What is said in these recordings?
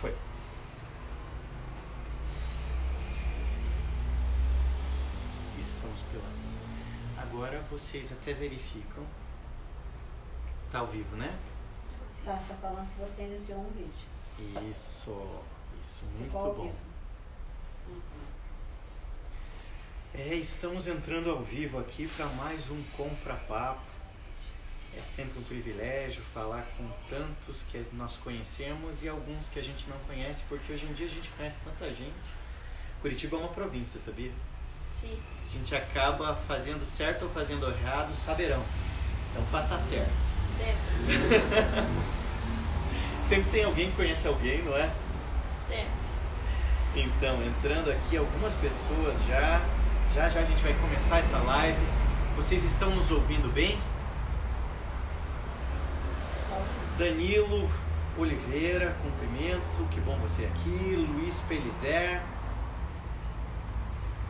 Foi. Estamos pela... Agora vocês até verificam. Tá ao vivo, né? Tá falando que você iniciou um vídeo. Isso, muito Ficou ao bom. vivo. Estamos entrando ao vivo aqui para mais um Confrapapo. É sempre um privilégio falar com tantos que nós conhecemos e alguns que a gente não conhece, porque hoje em dia a gente conhece tanta gente. Curitiba é uma província, sabia? Sim. A gente acaba fazendo certo ou fazendo errado, saberão. Então faça certo. Sempre. Sempre tem alguém que conhece alguém, não é? Sempre. Então, entrando aqui, algumas pessoas já a gente vai começar essa live. Vocês estão nos ouvindo bem? Danilo Oliveira, cumprimento, que bom você aqui. Luiz Pelizer,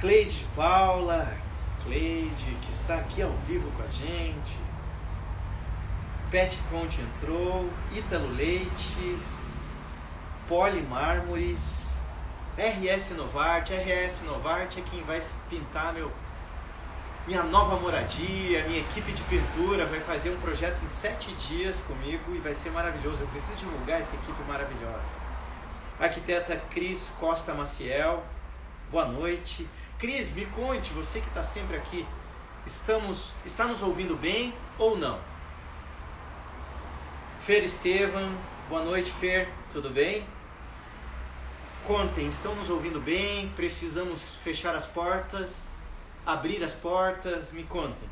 Cleide de Paula, Cleide, que está aqui ao vivo com a gente. Pet Conte entrou, Ítalo Leite, Poli Mármores, RS Novarte é quem vai pintar minha nova moradia, minha equipe de pintura vai fazer um projeto em 7 dias comigo e vai ser maravilhoso. Eu preciso divulgar essa equipe maravilhosa. Arquiteta Cris Costa Maciel, boa noite. Cris, me conte, você que está sempre aqui, está nos ouvindo bem ou não? Fer Estevam, boa noite Fer, tudo bem? Contem, estão nos ouvindo bem? Precisamos fechar as portas? Abrir as portas? Me contem.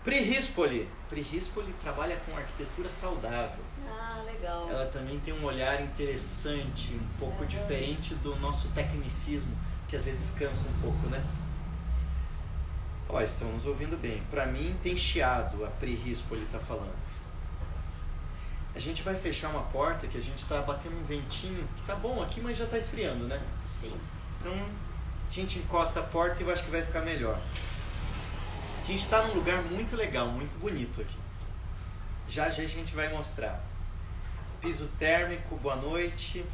Pri Rispoli trabalha com arquitetura saudável. Ah, legal. Ela também tem um olhar interessante, um pouco diferente do nosso tecnicismo, que às vezes cansa um pouco, né? Ó, estão nos ouvindo bem. Para mim tem chiado, a Pri Rispoli está falando. A gente vai fechar uma porta que a gente está batendo um ventinho, que tá bom aqui, mas já está esfriando, né? Sim. Então, a gente encosta a porta e eu acho que vai ficar melhor. A gente está num lugar muito legal, muito bonito aqui. Já a gente vai mostrar. Piso térmico, boa noite.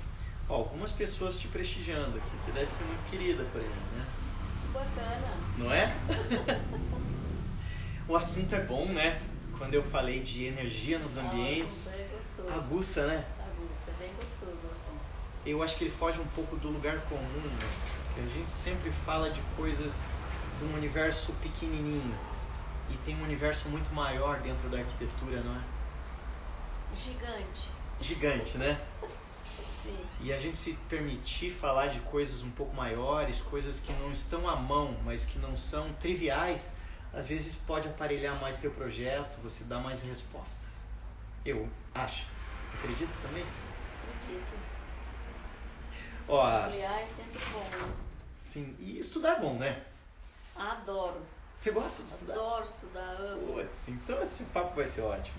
Ó, algumas pessoas te prestigiando aqui. Você deve ser muito querida por aí, né? Bacana. Não é? O assunto é bom, né? Quando eu falei de energia nos ambientes, é gostoso. aguça, né? Aguça, é bem gostoso o assunto. Eu acho que ele foge um pouco do lugar comum, né? A gente sempre fala de coisas de um universo pequenininho e tem um universo muito maior dentro da arquitetura, não é? Gigante. Gigante, né? Sim. E a gente se permitir falar de coisas um pouco maiores, coisas que não estão à mão, mas que não são triviais, às vezes pode aparelhar mais teu projeto, você dá mais respostas. Eu acho. Acredita também? Acredito. Ó, Avaliar é sempre bom, né? sim, e estudar é bom, né? Adoro. Você gosta de estudar? Adoro estudar, amo. Putz, então esse papo vai ser ótimo.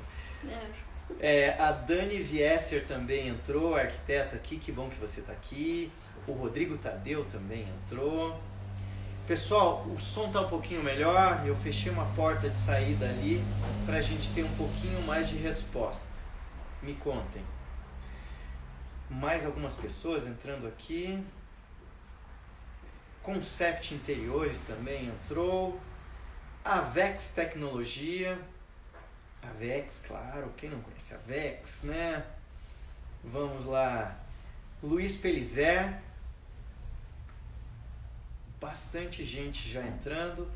É. A Dani Viesser também entrou, arquiteta aqui, que bom que você está aqui. O Rodrigo Tadeu também entrou. Pessoal, o som está um pouquinho melhor, eu fechei uma porta de saída ali para a gente ter um pouquinho mais de resposta. Me contem. Mais algumas pessoas entrando aqui. Concept Interiores também entrou. Avex Tecnologia. Avex, claro, quem não conhece Avex, né? Vamos lá. Luiz Pelizer. Bastante gente já entrando.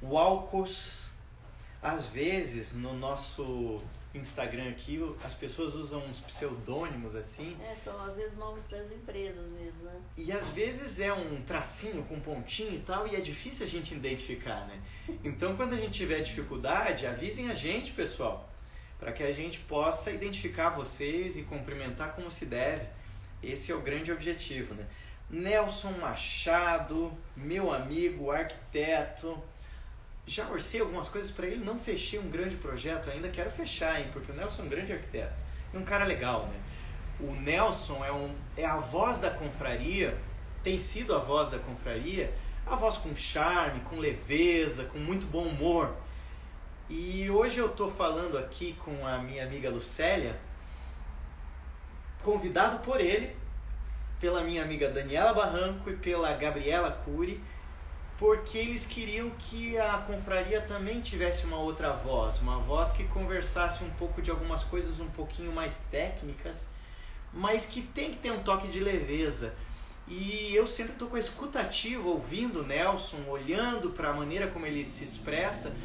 Walcos. Às vezes no nosso Instagram aqui as pessoas usam uns pseudônimos assim. São às vezes nomes das empresas mesmo, né? E às vezes é um tracinho com pontinho e tal, e é difícil a gente identificar, né? Então quando a gente tiver dificuldade, avisem a gente, pessoal, para que a gente possa identificar vocês e cumprimentar como se deve. Esse é o grande objetivo, né? Nelson Machado, meu amigo, arquiteto. Já orcei algumas coisas para ele, não fechei um grande projeto ainda, quero fechar, hein? Porque o Nelson é um grande arquiteto e um cara legal, né? O Nelson é a voz da confraria, tem sido a voz da confraria, a voz com charme, com leveza, com muito bom humor. E hoje eu estou falando aqui com a minha amiga Lucélia convidado por ele, pela minha amiga Daniela Barranco e pela Gabriela Cury, porque eles queriam que a confraria também tivesse uma outra voz, uma voz que conversasse um pouco de algumas coisas um pouquinho mais técnicas, mas que tem que ter um toque de leveza. E eu sempre estou com a escuta ativa, ouvindo o Nelson, olhando para a maneira como ele se expressa,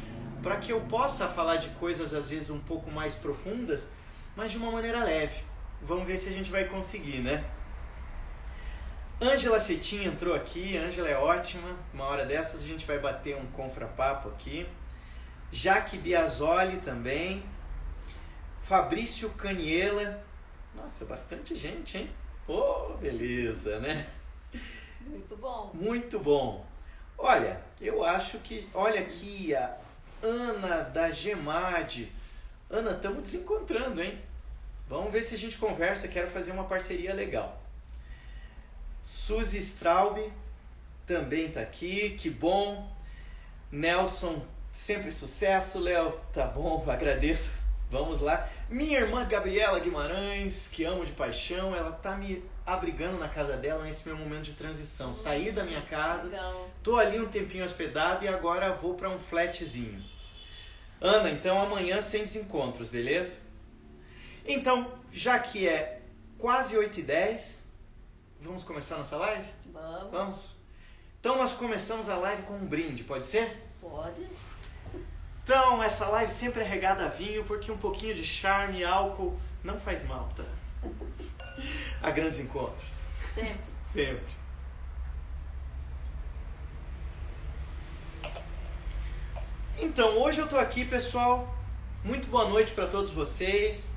para que eu possa falar de coisas às vezes um pouco mais profundas, mas de uma maneira leve. Vamos ver se a gente vai conseguir, né? Ângela Cetim entrou aqui, Ângela é ótima, uma hora dessas a gente vai bater um confra-papo aqui. Jaque Biasoli também, Fabrício Caniela, nossa, bastante gente, hein? Pô, beleza, né? Muito bom. Muito bom. Olha, eu acho que, olha aqui a Ana da Gemade. Ana, estamos desencontrando, hein? Vamos ver se a gente conversa, quero fazer uma parceria legal. Suzy Straub também está aqui, que bom. Nelson, sempre sucesso. Léo, tá bom, agradeço. Vamos lá. Minha irmã Gabriela Guimarães, que amo de paixão, ela tá me abrigando na casa dela nesse meu momento de transição. Saí da minha casa, tô ali um tempinho hospedado e agora vou para um flatzinho. Ana, então amanhã sem desencontros, beleza? Então, já que é quase 8h10, vamos começar nossa live? Vamos. Então nós começamos a live com um brinde, pode ser? Pode. Então, essa live sempre é regada a vinho, porque um pouquinho de charme e álcool não faz mal, tá? A grandes encontros. Sempre. Sempre. Então, hoje eu tô aqui, pessoal. Muito boa noite para todos vocês.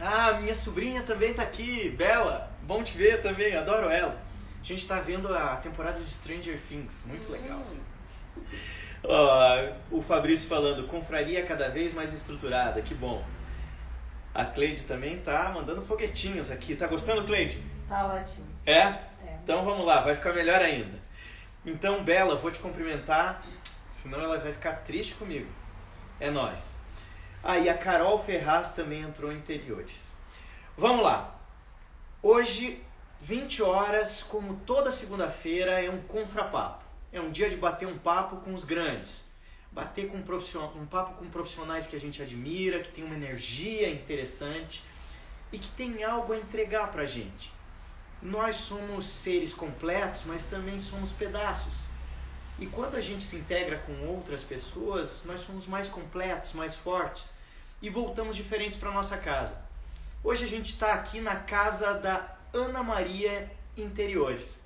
Ah, minha sobrinha também tá aqui, Bela. Bom te ver também, adoro ela. A gente tá vendo a temporada de Stranger Things, muito legal. O Fabrício falando, confraria cada vez mais estruturada, que bom. A Cleide também tá mandando foguetinhos aqui. Tá gostando, Cleide? Tá ótimo. É? Então vamos lá, vai ficar melhor ainda. Então, Bela, vou te cumprimentar, senão ela vai ficar triste comigo. É nóis. E a Carol Ferraz também entrou em interiores. Vamos lá. Hoje, 20 horas, como toda segunda-feira, é um confra-papo. É um dia de bater um papo com os grandes. Bater com um papo com profissionais que a gente admira, que tem uma energia interessante e que tem algo a entregar pra gente. Nós somos seres completos, mas também somos pedaços. E quando a gente se integra com outras pessoas, nós somos mais completos, mais fortes e voltamos diferentes para nossa casa. Hoje a gente está aqui na casa da Ana Maria Interiores.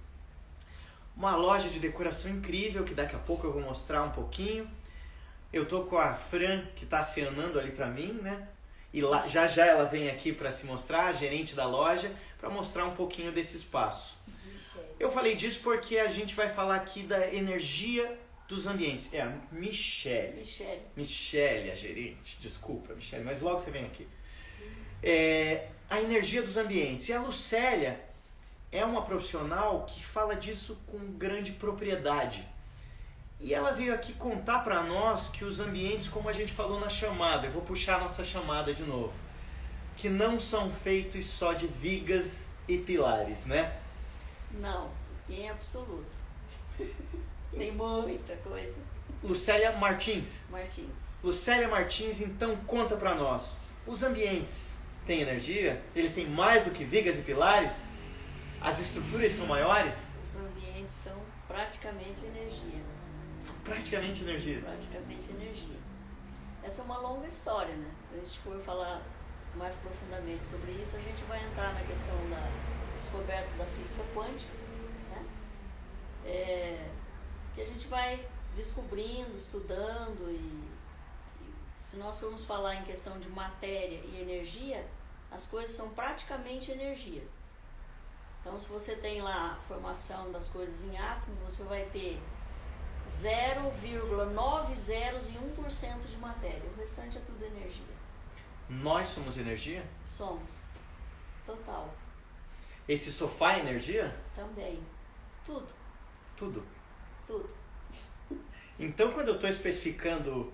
Uma loja de decoração incrível que daqui a pouco eu vou mostrar um pouquinho. Eu tô com a Fran que está acenando ali para mim, né? E lá, já já ela vem aqui para se mostrar, a gerente da loja, para mostrar um pouquinho desse espaço. Eu falei disso porque a gente vai falar aqui da energia dos ambientes. É a Michele. Michele, a gerente. Desculpa, Michele, mas logo você vem aqui. A energia dos ambientes. E a Lucélia é uma profissional que fala disso com grande propriedade. E ela veio aqui contar para nós que os ambientes, como a gente falou na chamada, eu vou puxar a nossa chamada de novo, que não são feitos só de vigas e pilares, né? Não, em absoluto. Tem muita coisa. Lucélia Martins. Lucélia Martins, então conta pra nós. Os ambientes têm energia? Eles têm mais do que vigas e pilares? As estruturas são maiores? Os ambientes são praticamente energia. São praticamente energia? Praticamente energia. Essa é uma longa história, né? Se a gente for falar mais profundamente sobre isso, a gente vai entrar na questão da descobertas da física quântica, né? Que a gente vai descobrindo, estudando e se nós formos falar em questão de matéria e energia, as coisas são praticamente energia. Então, se você tem lá a formação das coisas em átomos, você vai ter 0,9 zeros e 1% de matéria. O restante é tudo energia. Nós somos energia? Somos. Total. Esse sofá é energia? Também. Tudo. Tudo? Tudo. Então, quando eu estou especificando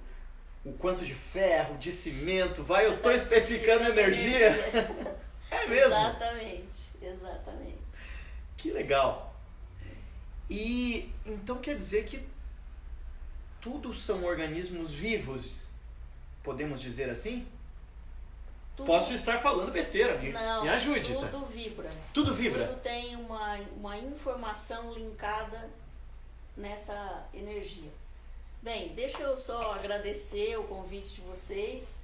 o quanto de ferro, de cimento, eu estou especificando energia? É mesmo? Exatamente. Que legal. E então quer dizer que tudo são organismos vivos, podemos dizer assim? Tudo, Posso estar falando besteira, me ajude. Tudo vibra. Tudo vibra. Tudo tem uma informação linkada nessa energia. Bem, deixa eu só agradecer o convite de vocês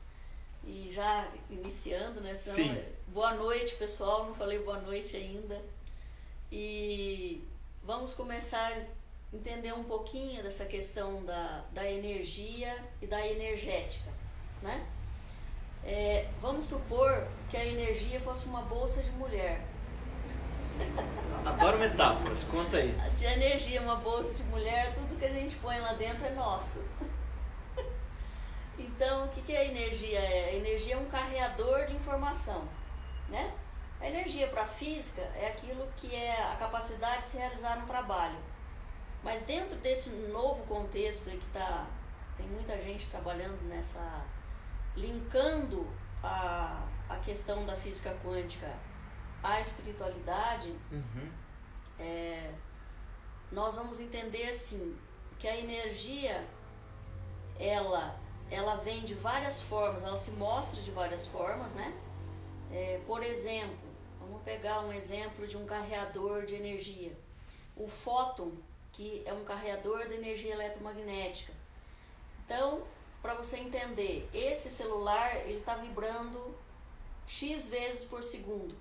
e já iniciando, né? Sim. Boa noite, pessoal. Não falei boa noite ainda. E vamos começar a entender um pouquinho dessa questão da energia e da energética, né? Vamos supor que a energia fosse uma bolsa de mulher. Adoro metáforas, conta aí. Se a energia é uma bolsa de mulher, tudo que a gente põe lá dentro é nosso. Então, o que a energia é? A energia é um carreador de informação, né? A energia para a física é aquilo que é a capacidade de se realizar no trabalho. Mas dentro desse novo contexto aí que tem muita gente trabalhando linkando a questão da física quântica à espiritualidade, nós vamos entender assim, que a energia ela vem de várias formas, ela se mostra de várias formas, né? Por exemplo, vamos pegar um exemplo de um carreador de energia. O fóton, que é um carreador de energia eletromagnética. Então, para você entender, esse celular ele está vibrando X vezes por segundo.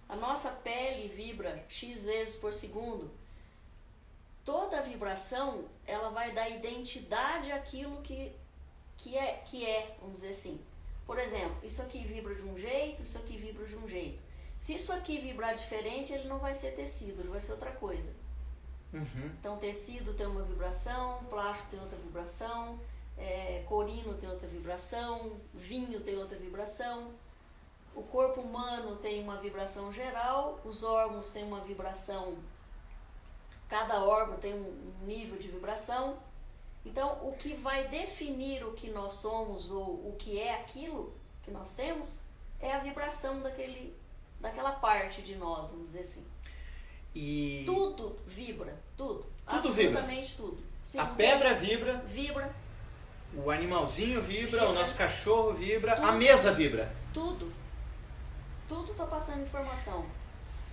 A nossa pele vibra X vezes por segundo. Toda vibração ela vai dar identidade àquilo que é, vamos dizer assim. Por exemplo, isso aqui vibra de um jeito, isso aqui vibra de um jeito. Se isso aqui vibrar diferente, ele não vai ser tecido, ele vai ser outra coisa. Então, tecido tem uma vibração, plástico tem outra vibração, corino tem outra vibração, vinho tem outra vibração. O corpo humano tem uma vibração geral, os órgãos têm uma vibração, cada órgão tem um nível de vibração. Então, o que vai definir o que nós somos ou o que é aquilo que nós temos é a vibração daquela parte de nós, vamos dizer assim. E tudo vibra, tudo absolutamente vibra. Tudo. Sim, A pedra vibra. Vibra. O animalzinho vibra, o nosso cachorro vibra, tudo, a mesa vibra. Tudo está passando informação.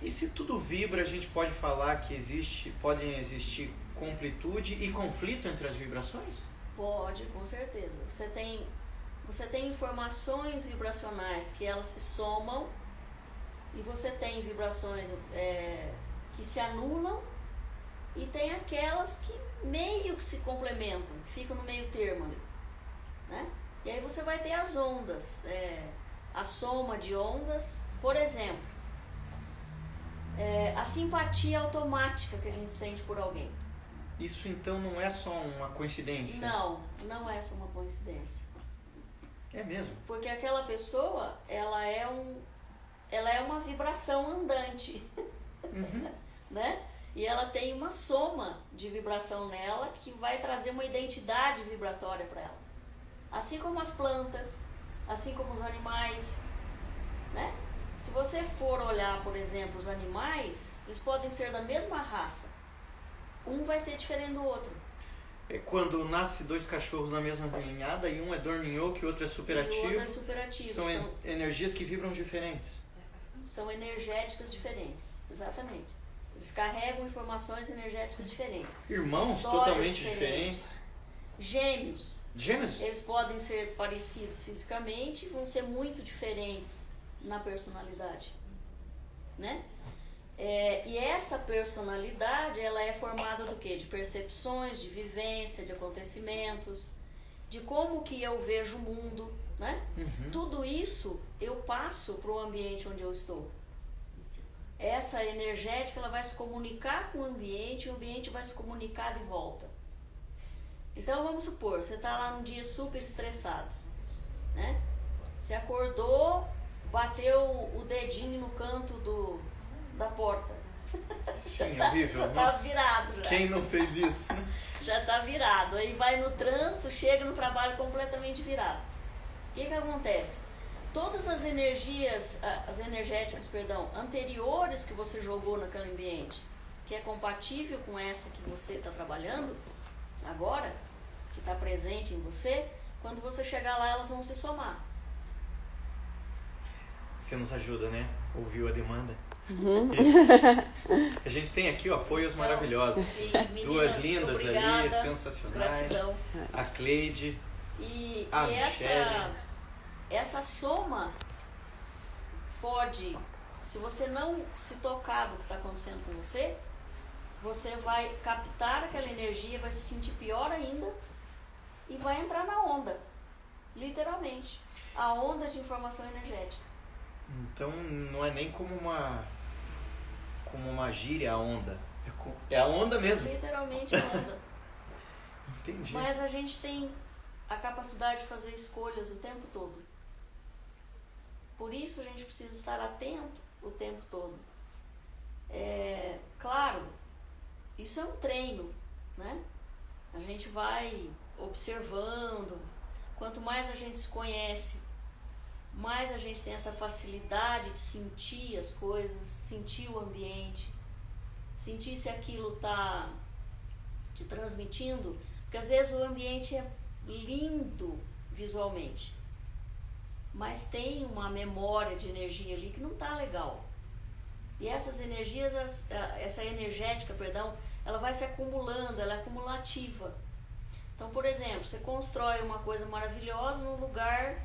E se tudo vibra, a gente pode falar que podem existir completude e conflito entre as vibrações? Pode, com certeza. Você tem informações vibracionais que elas se somam e você tem vibrações que se anulam e tem aquelas que meio que se complementam, que ficam no meio termo ali, né? E aí você vai ter as ondas, a soma de ondas. Por exemplo, a simpatia automática que a gente sente por alguém. Isso então não é só uma coincidência? Não é só uma coincidência. É mesmo? Porque aquela pessoa, ela é uma vibração andante, né? E ela tem uma soma de vibração nela que vai trazer uma identidade vibratória para ela. Assim como as plantas, assim como os animais, né? Se você for olhar, por exemplo, os animais, eles podem ser da mesma raça. Um vai ser diferente do outro. É quando nasce dois cachorros na mesma ninhada e um é dorminhoco e o outro é superativo. E o outro é superativo. São energias que vibram diferentes. São energéticas diferentes, exatamente. Eles carregam informações energéticas diferentes. Irmãos totalmente diferentes. Gêmeos. Gêmeos? Eles podem ser parecidos fisicamente e vão ser muito diferentes na personalidade, né? E essa personalidade, ela é formada do quê? De percepções, de vivência, de acontecimentos, de como que eu vejo o mundo, né? Tudo isso eu passo para o ambiente onde eu estou. Essa energética, ela vai se comunicar com o ambiente e o ambiente vai se comunicar de volta. Então, vamos supor, você está lá num dia super estressado, né? Você acordou, bateu o dedinho no canto da porta. Sim, é horrível. Já tá virado. Já. Quem não fez isso? Já tá virado. Aí vai no trânsito, chega no trabalho completamente virado. O que acontece? todas as energias, as energéticas, perdão, anteriores que você jogou naquele ambiente, que é compatível com essa que você está trabalhando agora, que está presente em você, quando você chegar lá, elas vão se somar. Você nos ajuda, né? Ouviu a demanda? Uhum. A gente tem aqui apoios maravilhosos. Sim, meninas, duas lindas obrigada, ali, sensacionais. Gratidão. A Cleide, E a Michele. essa soma pode, se você não se tocar do que está acontecendo com você, você vai captar aquela energia, vai se sentir pior ainda e vai entrar na onda, literalmente. A onda de informação energética. Então não é nem como uma gíria a onda. É a onda mesmo. Literalmente a onda. Entendi. Mas a gente tem a capacidade de fazer escolhas o tempo todo. Por isso a gente precisa estar atento o tempo todo. Claro, isso é um treino, né? A gente vai observando. Quanto mais a gente se conhece, mais a gente tem essa facilidade de sentir as coisas, sentir o ambiente, sentir se aquilo está te transmitindo, porque às vezes o ambiente é lindo visualmente, mas tem uma memória de energia ali que não está legal. E essas energias, essa energética, perdão, ela vai se acumulando, ela é acumulativa. Então, por exemplo, você constrói uma coisa maravilhosa num lugar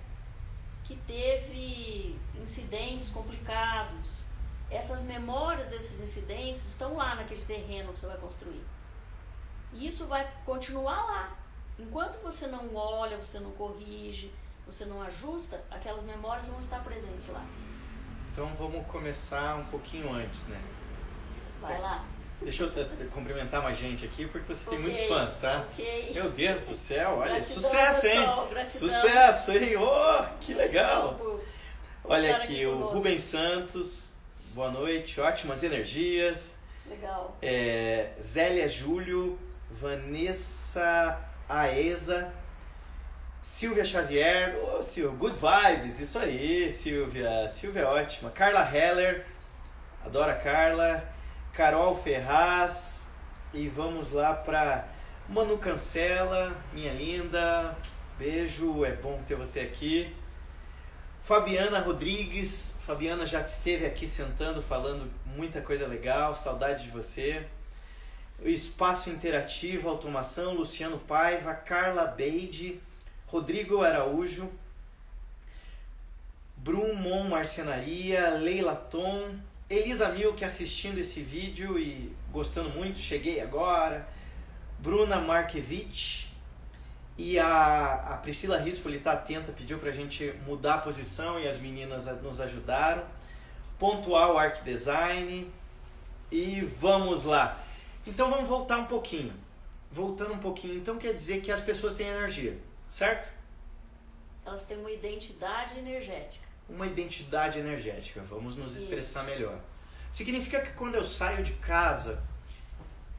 que teve incidentes complicados. Essas memórias desses incidentes estão lá naquele terreno que você vai construir. E isso vai continuar lá. Enquanto você não olha, você não corrige, você não ajusta, aquelas memórias vão estar presentes lá. Então vamos começar um pouquinho antes, né? Vai lá. Deixa eu cumprimentar mais gente aqui, porque você tem muitos fãs, tá? Ok. Meu Deus do céu, olha, Gratidão, sucesso, hein? pessoal, gratidão. Sucesso, hein? Oh, que legal! Por Olha estar aqui, o conosco. Rubens Santos, boa noite, ótimas energias. Legal. Zélia Júlio, Vanessa Aeza, Silvia Xavier, ô Silvia, good vibes, isso aí, Silvia é ótima. Carla Heller, adoro a Carla. Carol Ferraz, e vamos lá para Manu Cancela, minha linda, beijo, é bom ter você aqui. Fabiana Rodrigues, Fabiana já esteve aqui sentando, falando muita coisa legal, saudade de você. O Espaço Interativo, Automação, Luciano Paiva, Carla Beide, Rodrigo Araújo, Brumon Marcenaria, Leila Tom, Elisa Milk assistindo esse vídeo e gostando muito, cheguei agora. Bruna Markevich e a Priscila Rispoli está atenta, pediu para a gente mudar a posição e as meninas nos ajudaram. Pontual Art Design e vamos lá. Então vamos voltar um pouquinho. Voltando um pouquinho, então quer dizer que as pessoas têm energia, certo? Elas têm uma identidade energética. Uma identidade energética, vamos nos expressar melhor. Significa que quando eu saio de casa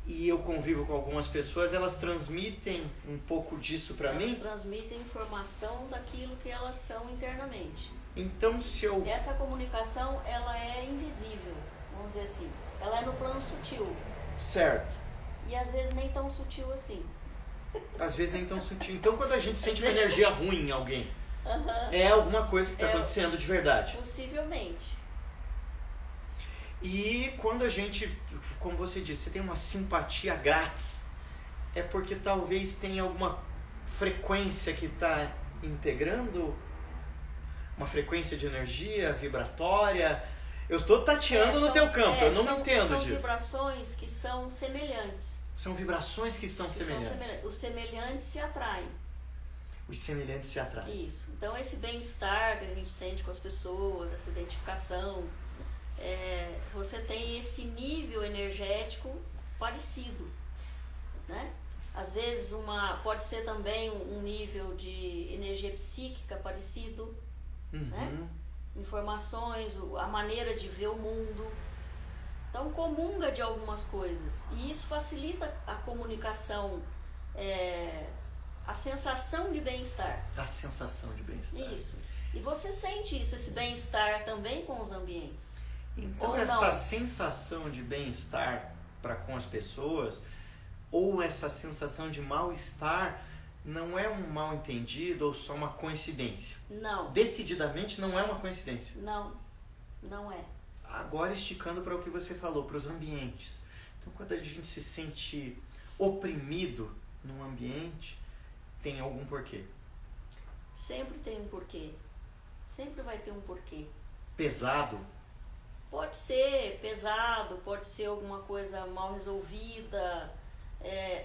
e eu convivo com algumas pessoas, elas transmitem um pouco disso para mim? Elas transmitem informação daquilo que elas são internamente. Então se eu... Essa comunicação, ela é invisível, vamos dizer assim. Ela é no plano sutil. Certo. E às vezes nem tão sutil assim. Às vezes nem tão sutil. Então quando a gente sente uma energia ruim em alguém, Uhum. é alguma coisa que está acontecendo de verdade. Possivelmente. E quando a gente, como você disse, você tem uma simpatia grátis, é porque talvez tenha alguma frequência que está integrando, uma frequência de energia vibratória. Eu estou tateando no teu campo, eu não entendo são disso. São vibrações que são semelhantes. São vibrações que são semelhantes. Os semelhantes se atraem. Os semelhantes se atraem. Isso. Então esse bem-estar que a gente sente com as pessoas, essa identificação, você tem esse nível energético parecido, né? Às vezes pode ser também um nível de energia psíquica parecido, né? Informações, a maneira de ver o mundo. Então comunga de algumas coisas e isso facilita a comunicação, a sensação de bem-estar. A sensação de bem-estar. Isso. E você sente isso, esse bem-estar também com os ambientes. Então, ou essa não. sensação de bem-estar para com as pessoas, ou essa sensação de mal-estar, não é um mal entendido ou só uma coincidência? Não. Decididamente não é uma coincidência. Não, não é. Agora esticando para o que você falou, para os ambientes. Então, quando a gente se sente oprimido num ambiente, tem algum porquê? Sempre tem um porquê. Sempre vai ter um porquê. Pesado? Pode ser pesado, pode ser alguma coisa mal resolvida.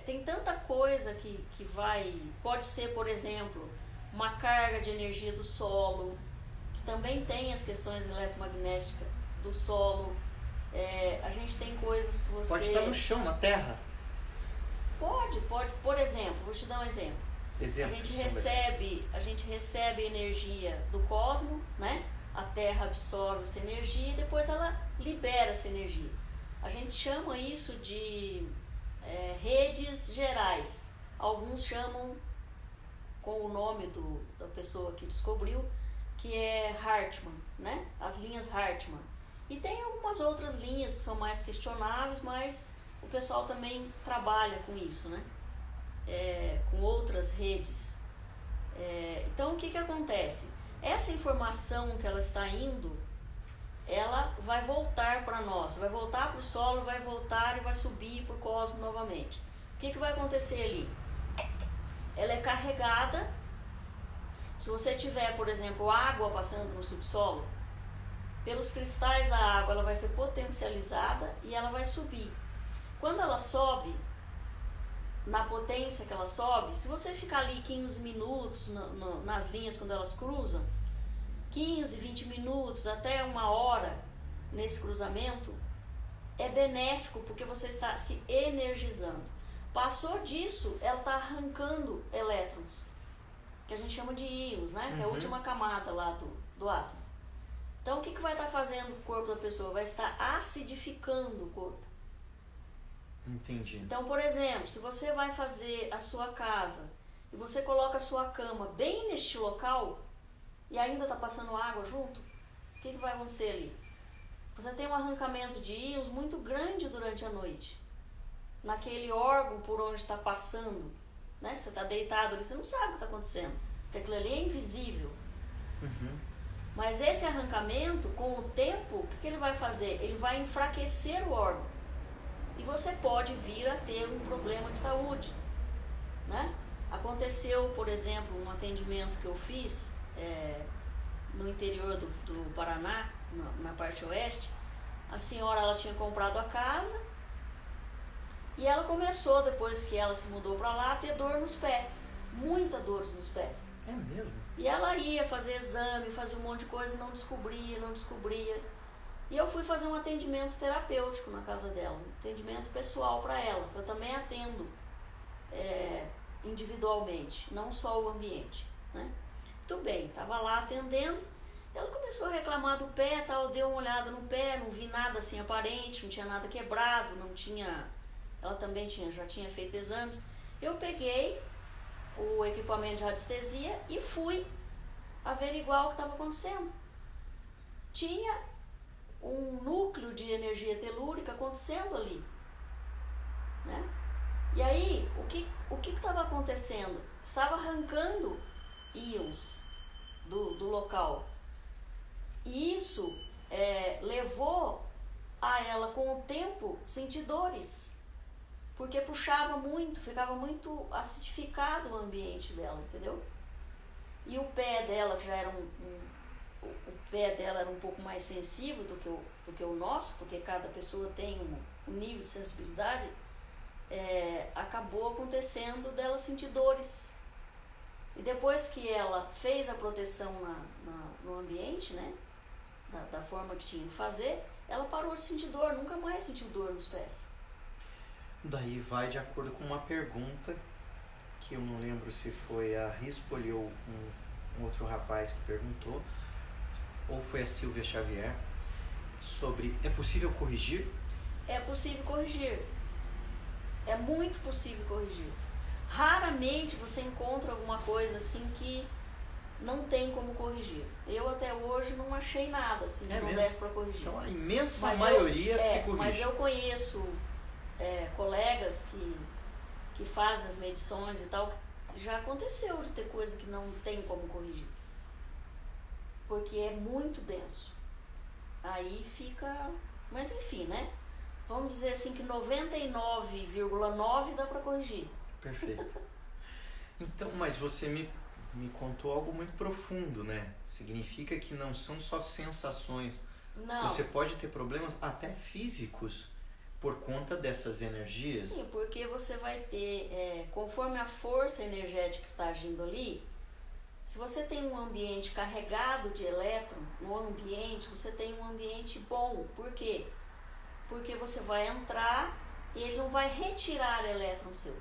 Tem tanta coisa que vai... Pode ser, por exemplo, uma carga de energia do solo, que também tem as questões eletromagnéticas do solo. A gente tem coisas que você... Pode estar no chão, na terra. Pode. Por exemplo, vou te dar um exemplo. A gente recebe energia do cosmos, né? A Terra absorve essa energia e depois ela libera essa energia. A gente chama isso de redes gerais. Alguns chamam com o nome da pessoa que descobriu, que é Hartmann, né? As linhas Hartmann. E tem algumas outras linhas que são mais questionáveis, mas o pessoal também trabalha com isso, né? Com outras redes. Então, o que acontece? Essa informação que ela está indo, ela vai voltar para nós, vai voltar para o solo, vai voltar e vai subir para o cosmos novamente. O que vai acontecer ali? Ela é carregada. Se você tiver, por exemplo, água passando no subsolo, pelos cristais da água ela vai ser potencializada e ela vai subir. Quando ela sobe, na potência que ela sobe, se você ficar ali 15 minutos nas linhas quando elas cruzam, 15, 20 minutos, até 1 hora nesse cruzamento, é benéfico porque você está se energizando. Passou disso, ela está arrancando elétrons, que a gente chama de íons, né? Que é a última camada lá do átomo. Então, o que vai estar fazendo o corpo da pessoa? Vai estar acidificando o corpo. Entendi. Então, por exemplo, se você vai fazer a sua casa e você coloca a sua cama bem neste local e ainda está passando água junto, o que vai acontecer ali? Você tem um arrancamento de íons muito grande durante a noite. Naquele órgão por onde está passando, né? Você está deitado ali, você não sabe o que está acontecendo, porque aquilo ali é invisível. Mas esse arrancamento, com o tempo, o que ele vai fazer? Ele vai enfraquecer o órgão. E você pode vir a ter um problema de saúde, né? Aconteceu, por exemplo, um atendimento que eu fiz no interior do Paraná, na parte oeste. A senhora, ela tinha comprado a casa e ela começou, depois que ela se mudou para lá, a ter dor nos pés, muita dor nos pés. É mesmo? E ela ia fazer exame, fazia um monte de coisa e não descobria. E eu fui fazer um atendimento terapêutico na casa dela, um atendimento pessoal para ela, que eu também atendo individualmente, não só o ambiente, né? Tudo bem, estava lá atendendo, ela começou a reclamar do pé, tal, deu uma olhada no pé, não vi nada assim aparente, não tinha nada quebrado, ela também já tinha feito exames. Eu peguei o equipamento de radiestesia e fui averiguar o que estava acontecendo. Tinha um núcleo de energia telúrica acontecendo ali, né? E aí, o que estava acontecendo? Estava arrancando íons do local. E isso levou a ela, com o tempo, sentir dores, porque puxava muito, ficava muito acidificado o ambiente dela, entendeu? E o pé dela, que já era o pé dela era um pouco mais sensível do que o nosso, porque cada pessoa tem um nível de sensibilidade, acabou acontecendo dela sentir dores. E depois que ela fez a proteção no ambiente, né, da forma que tinha que fazer, ela parou de sentir dor, nunca mais sentiu dor nos pés. Daí vai de acordo com uma pergunta que eu não lembro se foi a Rispoli ou um outro rapaz que perguntou, ou foi a Silvia Xavier, sobre: é possível corrigir? É possível corrigir. É muito possível corrigir. Raramente você encontra alguma coisa assim que não tem como corrigir. Eu até hoje não achei nada assim, que não mesmo? desse para corrigir. Então a imensa Mas maioria se corrige. Mas eu conheço colegas que fazem as medições e tal, que já aconteceu de ter coisa que não tem como corrigir. Porque é muito denso. Aí fica... Mas enfim, né? Vamos dizer assim que 99,9 dá para corrigir. Perfeito. Então, mas você me contou algo muito profundo, né? Significa que não são só sensações. Não. Você pode ter problemas até físicos por conta dessas energias. Sim, porque você vai ter, conforme a força energética que está agindo ali, se você tem um ambiente carregado de elétron, no ambiente, você tem um ambiente bom. Por quê? Porque você vai entrar e ele não vai retirar elétron seu.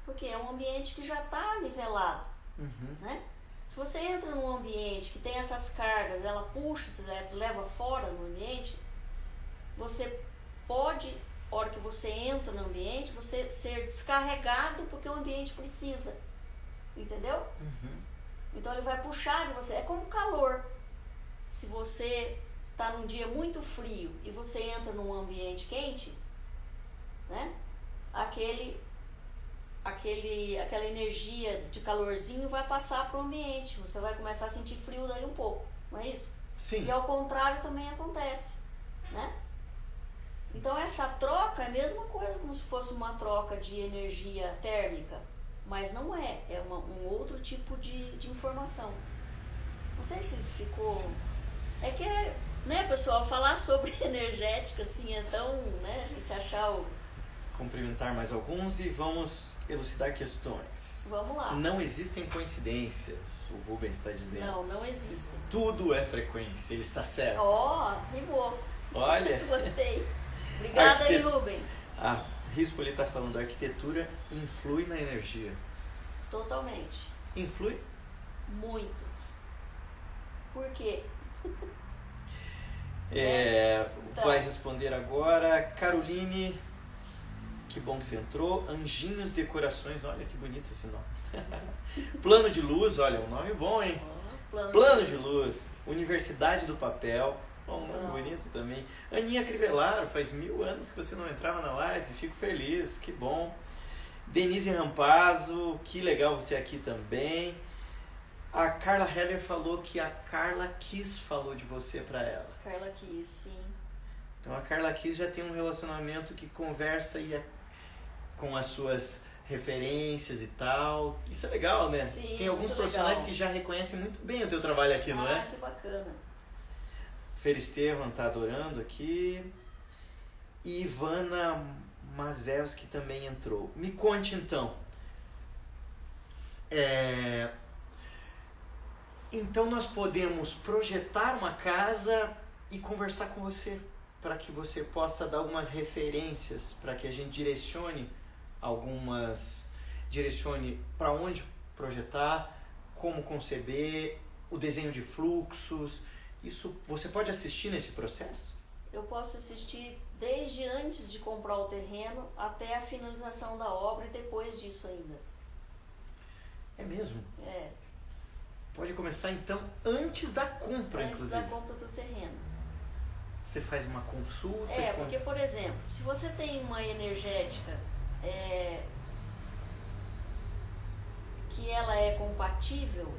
Porque é um ambiente que já está nivelado. Uhum. Né? Se você entra num ambiente que tem essas cargas, ela puxa esses elétrons, leva fora no ambiente, você pode, na hora que você entra no ambiente, você ser descarregado porque o ambiente precisa. Entendeu? Uhum. Então ele vai puxar de você. É como calor. Se você está num dia muito frio e você entra num ambiente quente, né? Aquela energia de calorzinho vai passar para o ambiente. Você vai começar a sentir frio daí um pouco, não é isso? Sim. E ao contrário também acontece, né? Então essa troca é a mesma coisa como se fosse uma troca de energia térmica, mas não é. É um outro tipo de informação. Não sei se ficou... É que, né, pessoal, falar sobre energética, assim, é tão, né, a gente achar o... Cumprimentar mais alguns e vamos elucidar questões. Vamos lá. Não existem coincidências, o Rubens está dizendo. Não existem. Tudo é frequência, ele está certo. Rimou. Olha. Gostei. Obrigada aí, Rubens. A Rispoli está falando, a arquitetura influi na energia. Totalmente. Influi? Muito. Por quê? Então. Vai responder agora. Caroline, que bom que você entrou. Anjinhos Decorações, olha que bonito esse nome. Plano de Luz, olha, um nome bom, hein? Plano de Luz. Universidade do Papel, um nome bonito também. Aninha Crivellaro, faz 1000 anos que você não entrava na live, fico feliz, que bom. Denise Rampazzo, que legal você aqui também. A Carla Heller falou que a Carla Kiss falou de você pra ela. Carla Kiss, sim. Então a Carla Kiss já tem um relacionamento que conversa com as suas referências e tal. Isso é legal, né? Sim, tem alguns profissionais que já reconhecem muito bem o teu trabalho aqui, não é? Ah, que bacana. Fer Estevam tá adorando aqui. E Ivana Mazewski também entrou. Me conte então. Então nós podemos projetar uma casa e conversar com você, para que você possa dar algumas referências, para que a gente direcione para onde projetar, como conceber, o desenho de fluxos. Isso você pode assistir nesse processo? Eu posso assistir desde antes de comprar o terreno até a finalização da obra e depois disso ainda. É mesmo? É. Pode começar então antes da compra, inclusive. Antes da compra do terreno. Você faz uma consulta? Porque, por exemplo, se você tem uma energética que ela é compatível,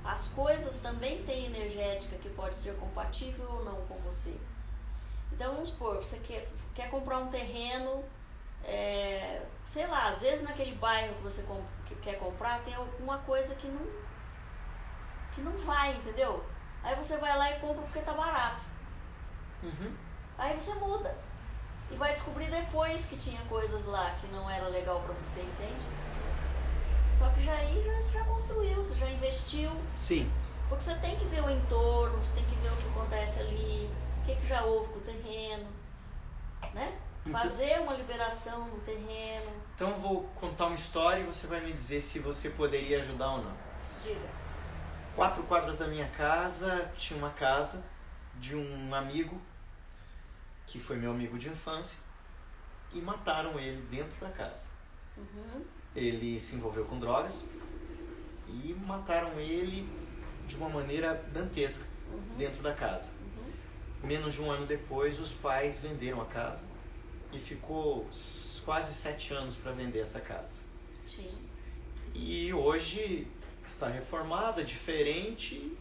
as coisas também têm energética que pode ser compatível ou não com você. Então, vamos supor, você quer comprar um terreno, sei lá, às vezes naquele bairro que você quer comprar tem alguma coisa que não vai, entendeu? Aí você vai lá e compra porque tá barato. Uhum. Aí você muda. E vai descobrir depois que tinha coisas lá que não era legal pra você, entende? Só que você já construiu, você já investiu. Sim. Porque você tem que ver o entorno, você tem que ver o que acontece ali, o que já houve com o terreno, né? Fazer uma liberação do terreno. Então eu vou contar uma história e você vai me dizer se você poderia ajudar ou não. Diga. 4 quadras da minha casa, tinha uma casa de um amigo, que foi meu amigo de infância, e mataram ele dentro da casa. Uhum. Ele se envolveu com drogas e mataram ele de uma maneira dantesca dentro da casa. Menos de um ano depois, os pais venderam a casa e ficou quase 7 anos para vender essa casa. Sim. E hoje está reformada, diferente,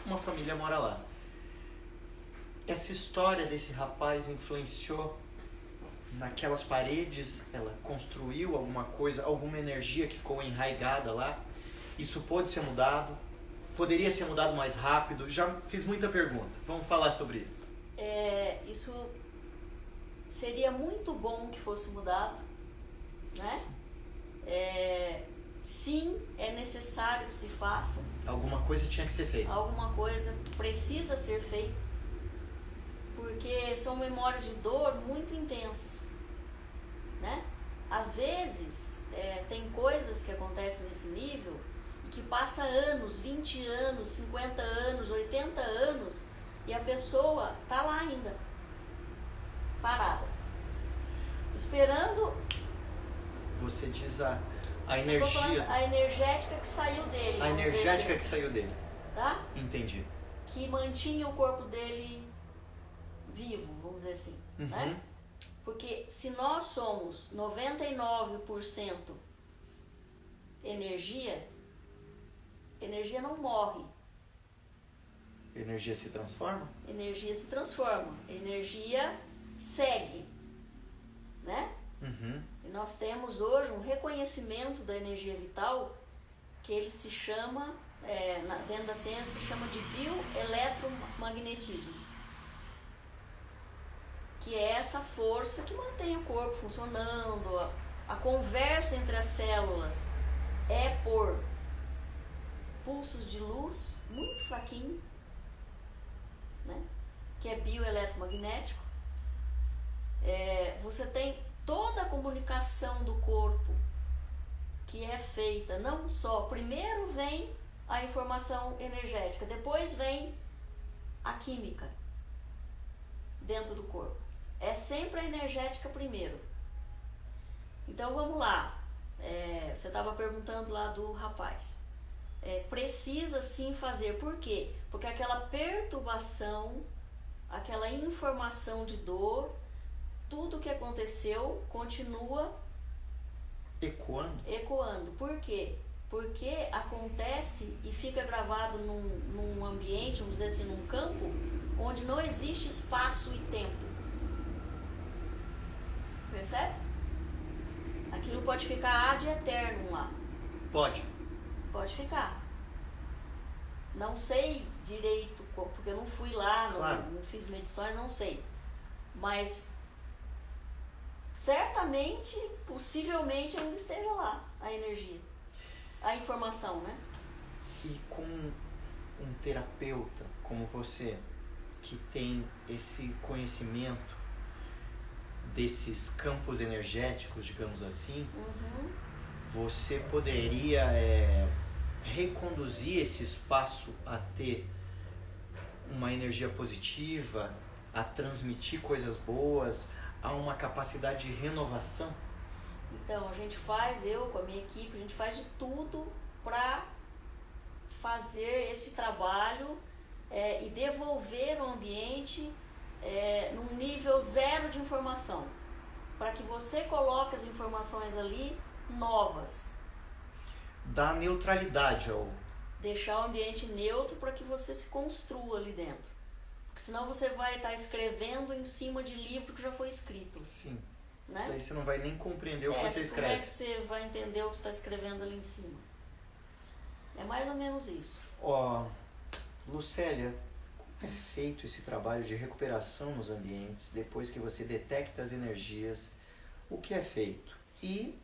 uma família mora lá. Essa história desse rapaz influenciou naquelas paredes, ela construiu alguma coisa, alguma energia que ficou enraizada lá. Isso pode ser mudado, poderia ser mudado mais rápido. Já fiz muita pergunta, vamos falar sobre isso. Isso seria muito bom que fosse mudado, né? Sim, é necessário que se faça. Alguma coisa tinha que ser feita. Alguma coisa precisa ser feita, porque são memórias de dor muito intensas, né? Às vezes, tem coisas que acontecem nesse nível e que passa anos, 20 anos, 50 anos, 80 anos e a pessoa tá lá ainda, parada, esperando. Você diz a energia. A energética que saiu dele. A energética que saiu dele. Tá? Entendi. Que mantinha o corpo dele vivo, vamos dizer assim, né? Porque se nós somos 99% energia, energia não morre. Energia se transforma? Energia se transforma. Energia segue, né? E nós temos hoje um reconhecimento da energia vital que ele se chama, dentro da ciência, se chama de bioeletromagnetismo, que é essa força que mantém o corpo funcionando. A conversa entre as células é por pulsos de luz muito fraquinho, né? Que é bioeletromagnético. Você tem toda a comunicação do corpo que é feita, não só, primeiro vem a informação energética, depois vem a química dentro do corpo. É sempre a energética primeiro. Então vamos lá, você estava perguntando lá do rapaz. Precisa sim fazer, por quê? Porque aquela perturbação, aquela informação de dor, tudo que aconteceu continua ecoando. Por quê? Porque acontece e fica gravado num ambiente, vamos dizer assim, num campo, onde não existe espaço e tempo. Percebe? Aquilo pode ficar ad eternum lá. Pode ficar. Não sei direito, porque eu não fui lá, claro. não fiz medições, não sei. Mas certamente, possivelmente ainda esteja lá a energia, a informação, né? E com um terapeuta como você, que tem esse conhecimento desses campos energéticos, digamos assim, você poderia reconduzir esse espaço a ter uma energia positiva, a transmitir coisas boas, a uma capacidade de renovação? Então, a gente faz, eu com a minha equipe, a gente faz de tudo para fazer esse trabalho e devolver o ambiente num nível zero de informação, para que você coloque as informações ali novas. Dar neutralidade ao... Deixar o ambiente neutro para que você se construa ali dentro. Porque senão você vai estar escrevendo em cima de livro que já foi escrito. Sim. Né? Daí você não vai nem compreender o que você escreve. Como é que você vai entender o que você está escrevendo ali em cima? É mais ou menos isso. Lucélia, como é feito esse trabalho de recuperação nos ambientes depois que você detecta as energias? O que é feito? E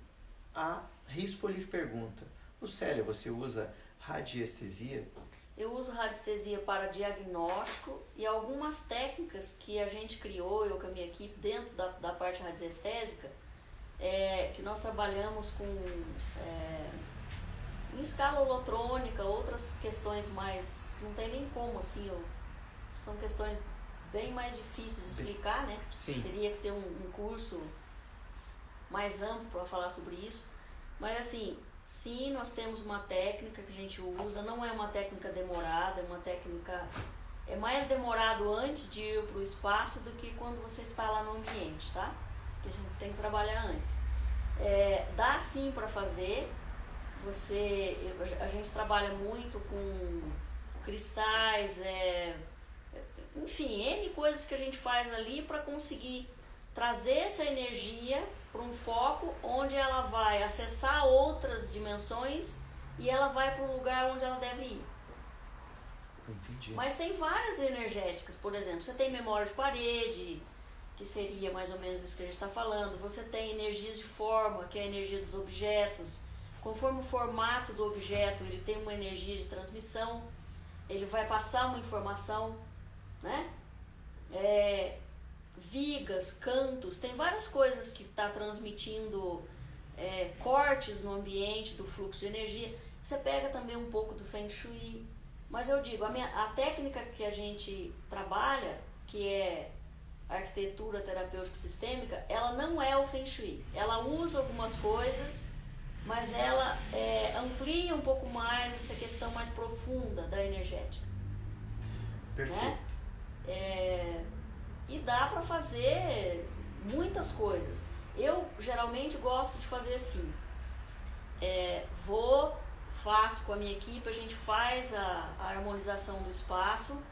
a Rispoli pergunta: Lucélia, você usa radiestesia? Eu uso radiestesia para diagnóstico e algumas técnicas que a gente criou, eu com a minha equipe, dentro da parte radiestésica, que nós trabalhamos com em escala holotrônica, outras questões mais, não tem nem como, assim, são questões bem mais difíceis de explicar, né? Sim. Teria que ter um curso mais amplo para falar sobre isso. Mas assim, sim, nós temos uma técnica que a gente usa, não é uma técnica demorada, é uma técnica... É mais demorado antes de ir para o espaço do que quando você está lá no ambiente, tá? Porque a gente tem que trabalhar antes. Dá sim para fazer. A gente trabalha muito com cristais, enfim, N coisas que a gente faz ali para conseguir trazer essa energia para um foco onde ela vai acessar outras dimensões e ela vai para o lugar onde ela deve ir. Entendi. Mas tem várias energéticas, por exemplo, você tem memória de parede, que seria mais ou menos isso que a gente está falando, você tem energias de forma, que é a energia dos objetos, conforme o formato do objeto, ele tem uma energia de transmissão, ele vai passar uma informação, né? Vigas, cantos, tem várias coisas que está transmitindo cortes no ambiente do fluxo de energia. Você pega também um pouco do Feng Shui, mas eu digo, a técnica que a gente trabalha, que é a arquitetura terapêutica sistêmica, ela não é o Feng Shui. Ela usa algumas coisas, mas ela amplia um pouco mais essa questão mais profunda da energética. Perfeito. Né? E dá para fazer muitas coisas. Eu geralmente gosto de fazer assim. Faço com a minha equipe, a gente faz a harmonização do espaço.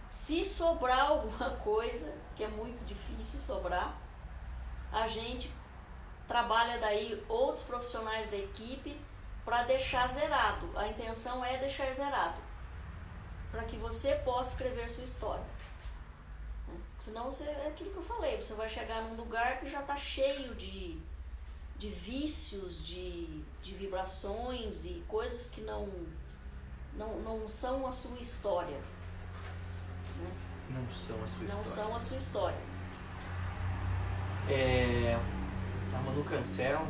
Se sobrar alguma coisa, que é muito difícil sobrar, a gente trabalha daí outros profissionais da equipe para deixar zerado. A intenção é deixar zerado, para que você possa escrever sua história. Senão é aquilo que eu falei, você vai chegar num lugar que já está cheio de vícios, de vibrações e coisas que não são a sua história. Né? Não são a sua não história. Não são a sua história. A Manu Cancel,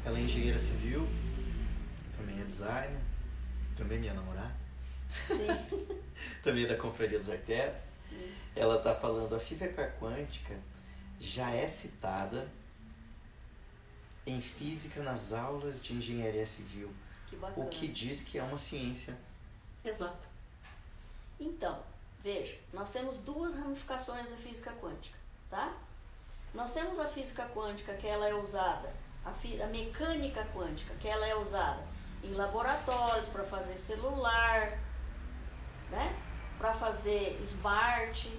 ela é engenheira civil, também é designer, também é minha namorada. Sim. Também é da Confraria dos Arquitetos. Sim. Ela está falando, a física quântica já é citada em física nas aulas de engenharia civil. Que bacana. O que diz que é uma ciência exata. Então, veja, nós temos duas ramificações da física quântica, tá? Nós temos a física quântica, que ela é usada, a mecânica quântica, que ela é usada em laboratórios para fazer celular, né? Para fazer smart,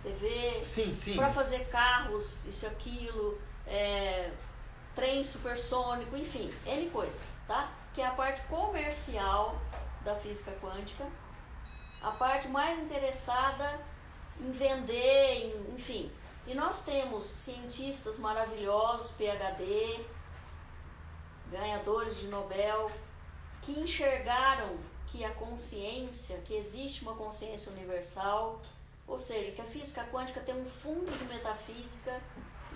TV, sim. Para fazer carros, isso e aquilo, trem supersônico, enfim, N coisas, tá? Que é a parte comercial da física quântica, a parte mais interessada em vender, enfim. E nós temos cientistas maravilhosos, PhD, ganhadores de Nobel, que enxergaram que a consciência, que existe uma consciência universal, ou seja, que a física quântica tem um fundo de metafísica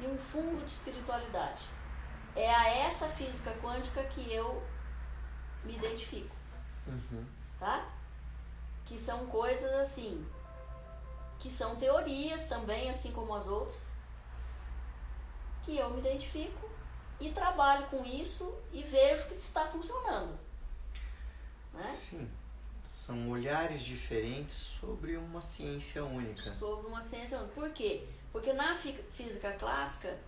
e um fundo de espiritualidade. É a essa física quântica que eu me identifico. Uhum. Tá? Que são coisas assim, que são teorias também, assim como as outras, que eu me identifico e trabalho com isso e vejo que está funcionando. Né? Sim, são olhares diferentes sobre uma ciência única. Sobre uma ciência única. Por quê? Porque na física clássica,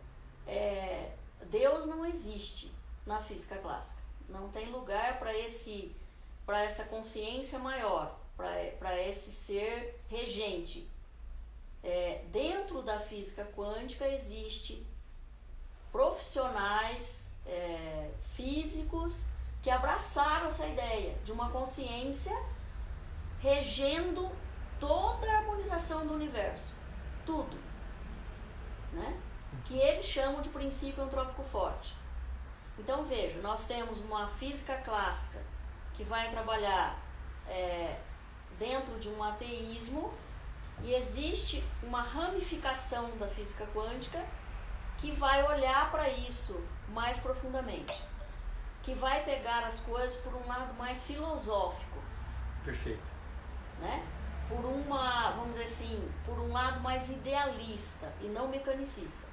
Deus não existe na física clássica. Não tem lugar para essa consciência maior, para esse ser regente. Dentro da física quântica existe profissionais físicos que abraçaram essa ideia de uma consciência regendo toda a harmonização do universo, tudo, né? Que eles chamam de princípio antrópico forte. Então veja, nós temos uma física clássica que vai trabalhar dentro de um ateísmo, e existe uma ramificação da física quântica que vai olhar para isso mais profundamente, que vai pegar as coisas por um lado mais filosófico. Perfeito. Né? Vamos dizer assim, por um lado mais idealista e não mecanicista.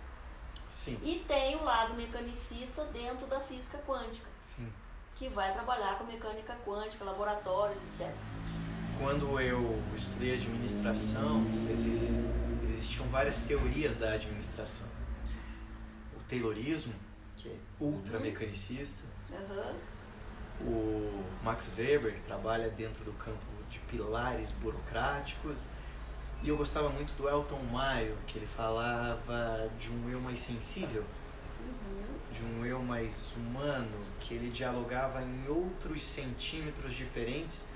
Sim. E tem o lado mecanicista dentro da física quântica, Sim. que vai trabalhar com mecânica quântica, laboratórios, etc. Quando eu estudei administração, existiam várias teorias da administração. O Taylorismo, que é ultramecanicista, o Max Weber, que trabalha dentro do campo de pilares burocráticos, e eu gostava muito do Elton Maio, que ele falava de um eu mais sensível, de um eu mais humano, que ele dialogava em outros centímetros diferentes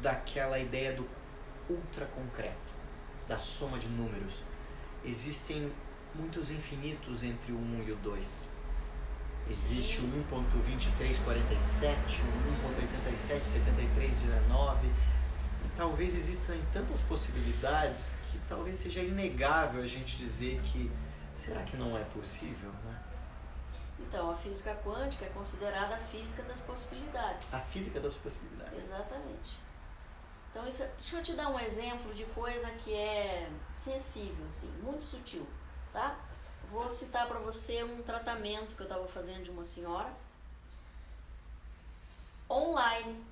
daquela ideia do ultra concreto, da soma de números. Existem muitos infinitos entre o 1 e o 2. Existe o 1.2347, o 1.877319, e talvez existam tantas possibilidades que talvez seja inegável a gente dizer que será que não é possível, né? Então, a física quântica é considerada a física das possibilidades. A física das possibilidades. Exatamente. Então, deixa eu te dar um exemplo de coisa que é sensível, assim, muito sutil, tá? Vou citar para você um tratamento que eu estava fazendo de uma senhora, online,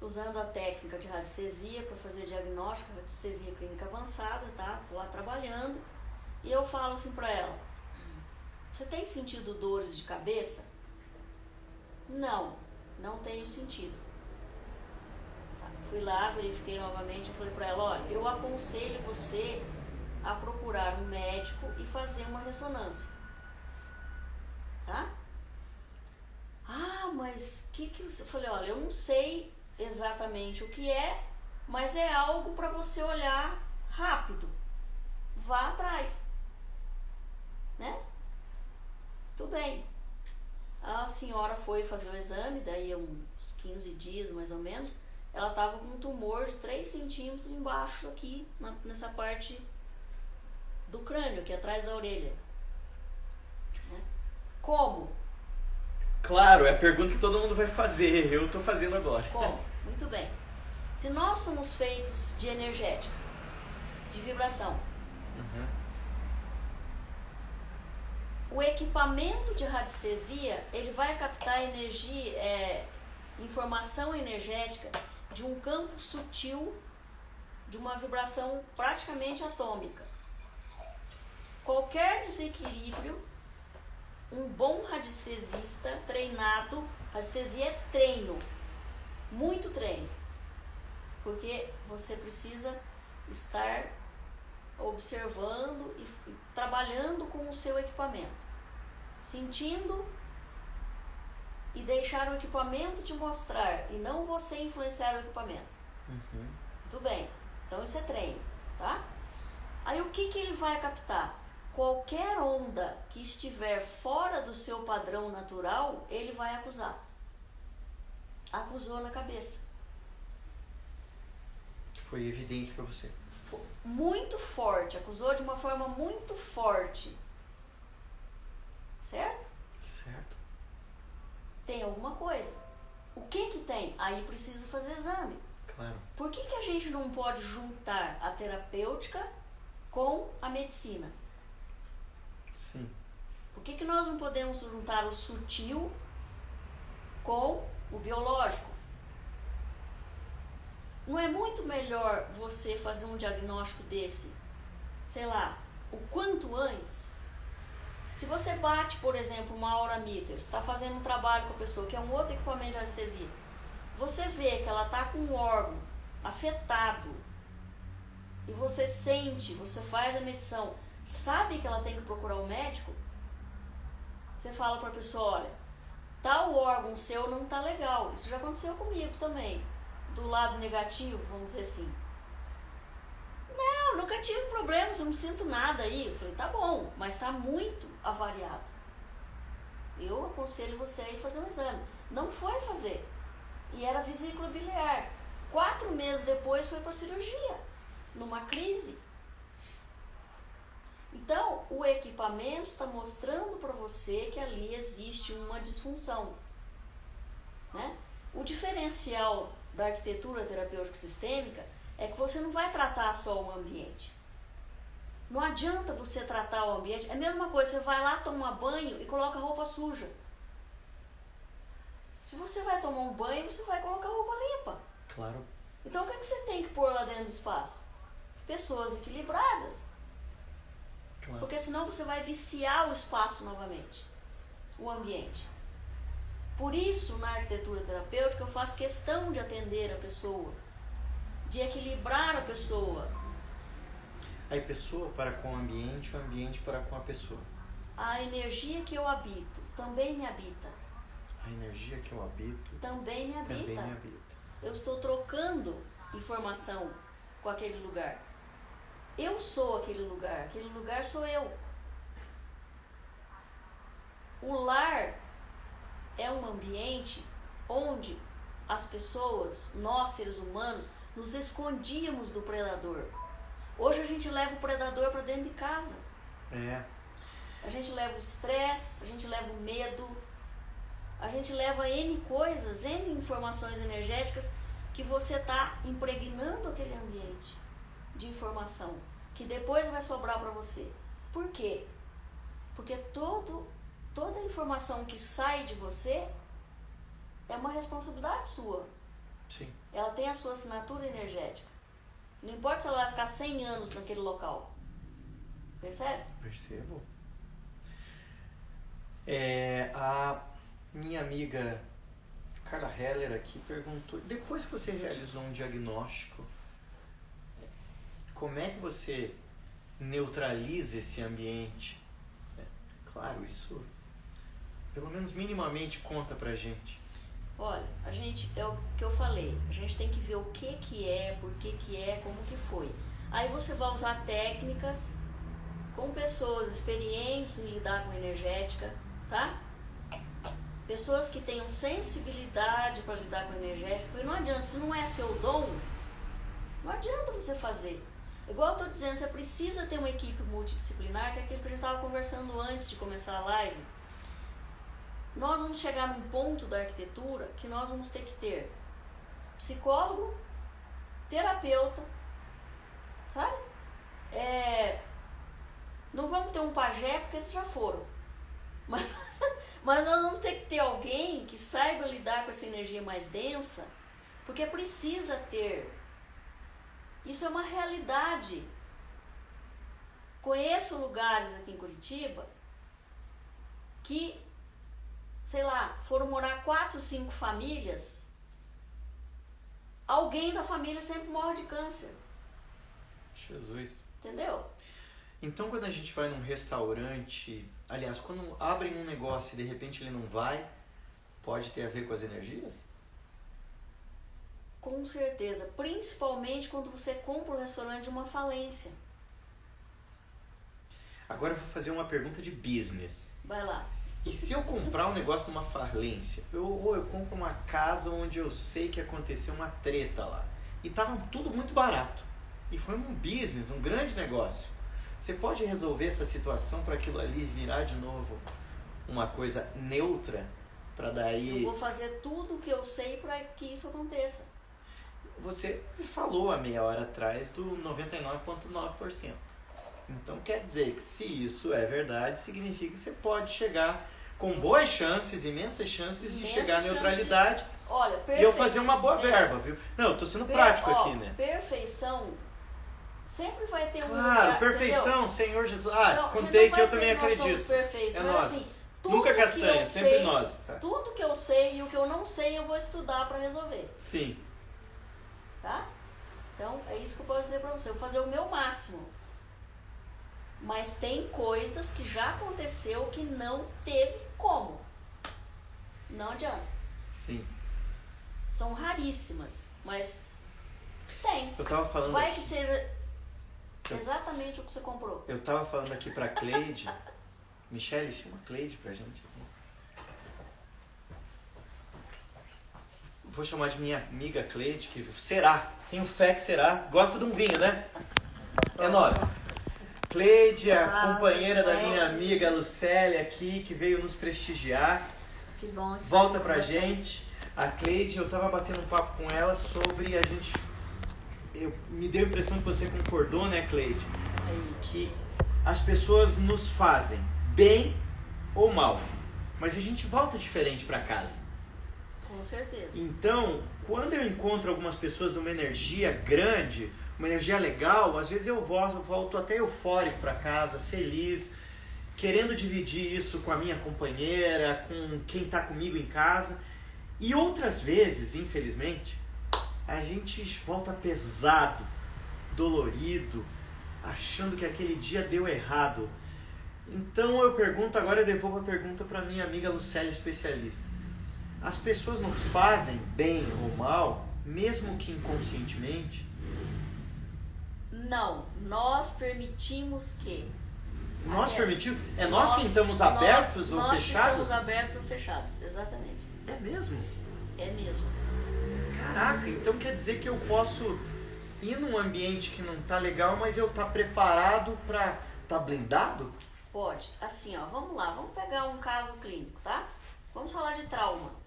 usando a técnica de radiestesia para fazer diagnóstico, radiestesia clínica avançada, tá? Estou lá trabalhando, e eu falo assim para ela: você tem sentido dores de cabeça? Não, não tenho sentido. Fui lá, verifiquei novamente, eu falei para ela: olha, eu aconselho você a procurar um médico e fazer uma ressonância, tá? Ah, mas que você... Eu falei: olha, eu não sei exatamente o que é, mas é algo para você olhar rápido, vá atrás, né? Tudo bem. A senhora foi fazer o exame, daí uns 15 dias mais ou menos. Ela estava com um tumor de 3 centímetros embaixo aqui, nessa parte do crânio, que é atrás da orelha. Como? Claro, é a pergunta que todo mundo vai fazer, eu estou fazendo agora. Como? Muito bem. Se nós somos feitos de energética, de vibração, o equipamento de radiestesia, ele vai captar energia, informação energética de um campo sutil, de uma vibração praticamente atômica. Qualquer desequilíbrio, um bom radiestesista treinado, radiestesia é treino, muito treino, porque você precisa estar observando e trabalhando com o seu equipamento, sentindo e deixar o equipamento te mostrar e não você influenciar o equipamento. Tudo bem, então isso é treino, tá? Aí o que ele vai captar? Qualquer onda que estiver fora do seu padrão natural, ele vai acusar. Acusou na cabeça. Foi evidente para você. Muito forte, acusou de uma forma muito forte. Certo? Certo. Tem alguma coisa. O que tem? Aí precisa fazer exame. Claro. Por que a gente não pode juntar a terapêutica com a medicina? Sim. Por que nós não podemos juntar o sutil com o biológico? Não é muito melhor você fazer um diagnóstico desse, sei lá, o quanto antes? Se você bate, por exemplo, uma aura meter, está fazendo um trabalho com a pessoa, que é um outro equipamento de anestesia, você vê que ela está com um órgão afetado, e você sente, você faz a medição, sabe que ela tem que procurar um médico, você fala para a pessoa: olha, tal órgão seu não está legal. Isso já aconteceu comigo também, do lado negativo, vamos dizer assim. Não, nunca tive problemas, eu não sinto nada aí. Eu falei: tá bom, mas está muito avariado. Eu aconselho você a ir fazer um exame. Não foi fazer. E era vesícula biliar. 4 meses depois foi para cirurgia, numa crise. Então, o equipamento está mostrando para você que ali existe uma disfunção, né? O diferencial da arquitetura terapêutica sistêmica é que você não vai tratar só o ambiente. Não adianta você tratar o ambiente. É a mesma coisa, você vai lá, toma banho e coloca roupa suja. Se você vai tomar um banho, você vai colocar roupa limpa. Claro. Então o que você tem que pôr lá dentro do espaço? Pessoas equilibradas. Claro. Porque senão você vai viciar o espaço novamente, o ambiente. Por isso, na arquitetura terapêutica, eu faço questão de atender a pessoa, de equilibrar a pessoa. Aí pessoa para com o ambiente para com a pessoa. A energia que eu habito também me habita. A energia que eu habito Também me habita. também me habita. Eu estou trocando informação com aquele lugar. Eu sou aquele lugar sou eu. O lar é um ambiente onde as pessoas, nós seres humanos, nos escondíamos do predador. Hoje a gente leva o predador para dentro de casa. É. A gente leva o estresse, a gente leva o medo, a gente leva N coisas, N informações energéticas que você está impregnando aquele ambiente de informação, que depois vai sobrar para você. Por quê? Porque toda informação que sai de você é uma responsabilidade sua. Sim. Ela tem a sua assinatura energética. Não importa se ela vai ficar 100 anos naquele local. Percebe? Percebo. A minha amiga Carla Heller aqui perguntou, depois que você realizou um diagnóstico, como é que você neutraliza esse ambiente? Claro, isso pelo menos minimamente conta pra gente. Olha, a gente, é o que eu falei, a gente tem que ver o que é, por que é, como que foi. Aí você vai usar técnicas com pessoas experientes em lidar com energética, tá? Pessoas que tenham sensibilidade para lidar com energética, porque não adianta, se não é seu dom, não adianta você fazer. Igual eu estou dizendo, você precisa ter uma equipe multidisciplinar, que é aquilo que a gente estava conversando antes de começar a live. Nós vamos chegar num ponto da arquitetura que nós vamos ter que ter psicólogo, terapeuta, sabe? Não vamos ter um pajé, porque eles já foram. Mas nós vamos ter que ter alguém que saiba lidar com essa energia mais densa, porque precisa ter. Isso é uma realidade. Conheço lugares aqui em Curitiba que, sei lá, foram morar 4, 5 famílias. Alguém da família sempre morre de câncer. Jesus. Entendeu? Então quando a gente vai num restaurante, aliás, quando abrem um negócio e de repente ele não vai, pode ter a ver com as energias? Com certeza, principalmente quando você compra um restaurante de uma falência. Agora eu vou fazer uma pergunta de business. Vai lá. E se eu comprar um negócio numa falência? Ou eu compro uma casa onde eu sei que aconteceu uma treta lá. E tava tudo muito barato. E foi um business, um grande negócio. Você pode resolver essa situação para aquilo ali virar de novo uma coisa neutra? Para daí... Eu vou fazer tudo o que eu sei para que isso aconteça. Você falou há meia hora atrás do 99,9%. Então quer dizer que se isso é verdade, significa que você pode chegar com boas chances, imensas chances de chegar à neutralidade. Olha, e eu fazer uma boa verba, viu? Não, eu tô sendo prático aqui, né? Perfeição sempre vai ter um Claro, lugar, perfeição, entendeu? Senhor Jesus. Não, contei que eu dizer também nós somos acredito. perfeitos, É mas nós. assim, Nunca castanha, sempre sei, nós. Tá? Tudo que eu sei e o que eu não sei eu vou estudar para resolver. Sim. Tá? Então, é isso que eu posso dizer para você. Eu vou fazer o meu máximo. Mas tem coisas que já aconteceu que não teve como. Não adianta. Sim. São raríssimas, mas tem. Eu tava falando Vai aqui, que seja exatamente o que você comprou. eu tava falando aqui pra Cleide. Michele, filma a Cleide pra gente. Vou chamar de minha amiga Cleide, que será, tenho fé que será, gosta de um vinho, né? É nóis. Cleide, a companheira da minha amiga Lucélia aqui, que veio nos prestigiar. Que bom. Volta pra gente. A Cleide, eu tava batendo um papo com ela sobre a gente... me deu a impressão que você concordou, né, Cleide? que as pessoas nos fazem bem ou mal, mas a gente volta diferente para casa. Com certeza. Então, quando eu encontro algumas pessoas de uma energia grande, uma energia legal, às vezes eu volto até eufórico para casa, feliz, querendo dividir isso com a minha companheira, com quem está comigo em casa. E outras vezes, infelizmente, a gente volta pesado, dolorido, achando que aquele dia deu errado. Então eu pergunto, agora eu devolvo a pergunta para minha amiga Lucélia, especialista. As pessoas nos fazem bem ou mal, mesmo que inconscientemente? Não, nós permitimos que. Nós permitimos? É nós que estamos abertos ou fechados? Nós que estamos abertos ou fechados, exatamente. É mesmo? É mesmo. Caraca, então quer dizer que eu posso ir num ambiente que não tá legal, mas eu tá preparado pra tá blindado? Pode. Assim, ó, vamos lá, vamos pegar um caso clínico, tá? Vamos falar de trauma.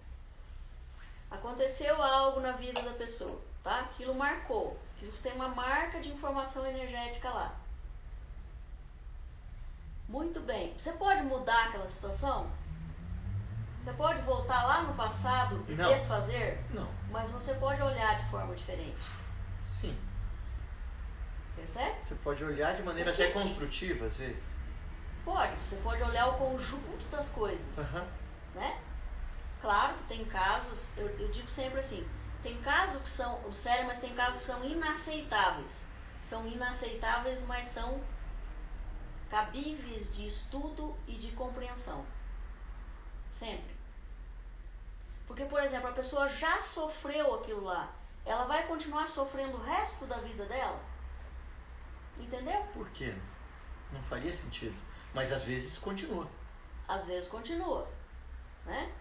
Aconteceu algo na vida da pessoa, tá? Aquilo marcou. Aquilo tem uma marca de informação energética lá. Muito bem. Você pode mudar aquela situação? Você pode voltar lá no passado e desfazer? Não. Mas você pode olhar de forma diferente. Sim. Percebe? Você pode olhar de maneira até construtiva, às vezes. Pode. Você pode olhar o conjunto das coisas. Né? Claro que tem casos, eu digo sempre assim, tem casos que são sérios, mas tem casos que são inaceitáveis. São inaceitáveis, mas são cabíveis de estudo e de compreensão. Sempre. Porque, por exemplo, a pessoa já sofreu aquilo lá. Ela vai continuar sofrendo o resto da vida dela? Entendeu? Por quê? Não faria sentido. Mas às vezes continua. Às vezes continua. Né?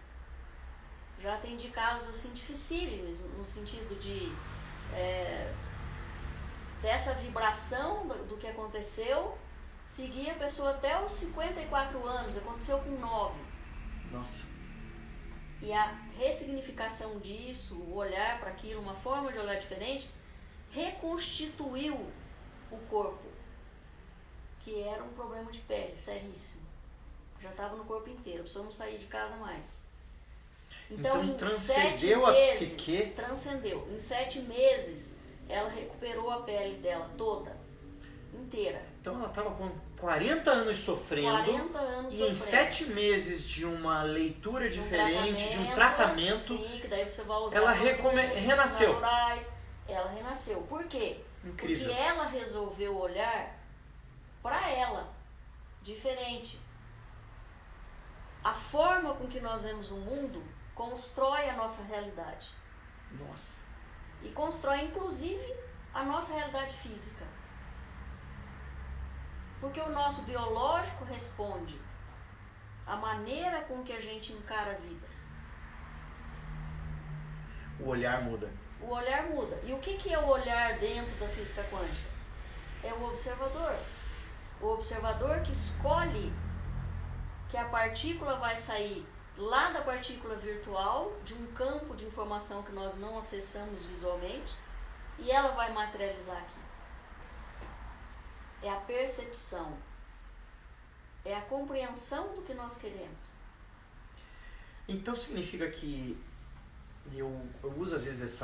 Já atendi casos assim dificílimos, no sentido de dessa vibração do que aconteceu, seguir a pessoa até os 54 anos, aconteceu com 9. Nossa. E a ressignificação disso, o olhar para aquilo, uma forma de olhar diferente, reconstituiu o corpo, que era um problema de pele, seríssimo. Já estava no corpo inteiro, a pessoa não saía de casa mais. Então em transcendeu 7 meses, a psique? Transcendeu. Em 7 meses, ela recuperou a pele dela toda, inteira. Então ela estava com 40 anos sofrendo. 40 anos e sofrendo. Em 7 meses de uma leitura diferente, de um tratamento, sim, que daí você vai usar ela renasceu. Naturais, ela renasceu. Por quê? Incrível. Porque ela resolveu olhar para ela diferente. A forma com que nós vemos o mundo constrói a nossa realidade. Nossa. E constrói, inclusive, a nossa realidade física. Porque o nosso biológico responde à maneira com que a gente encara a vida. O olhar muda. O olhar muda. E o que é o olhar dentro da física quântica? É o observador. O observador que escolhe que a partícula vai sair lá da partícula virtual, de um campo de informação que nós não acessamos visualmente, e ela vai materializar aqui. É a percepção, é a compreensão do que nós queremos. Então significa que eu uso às vezes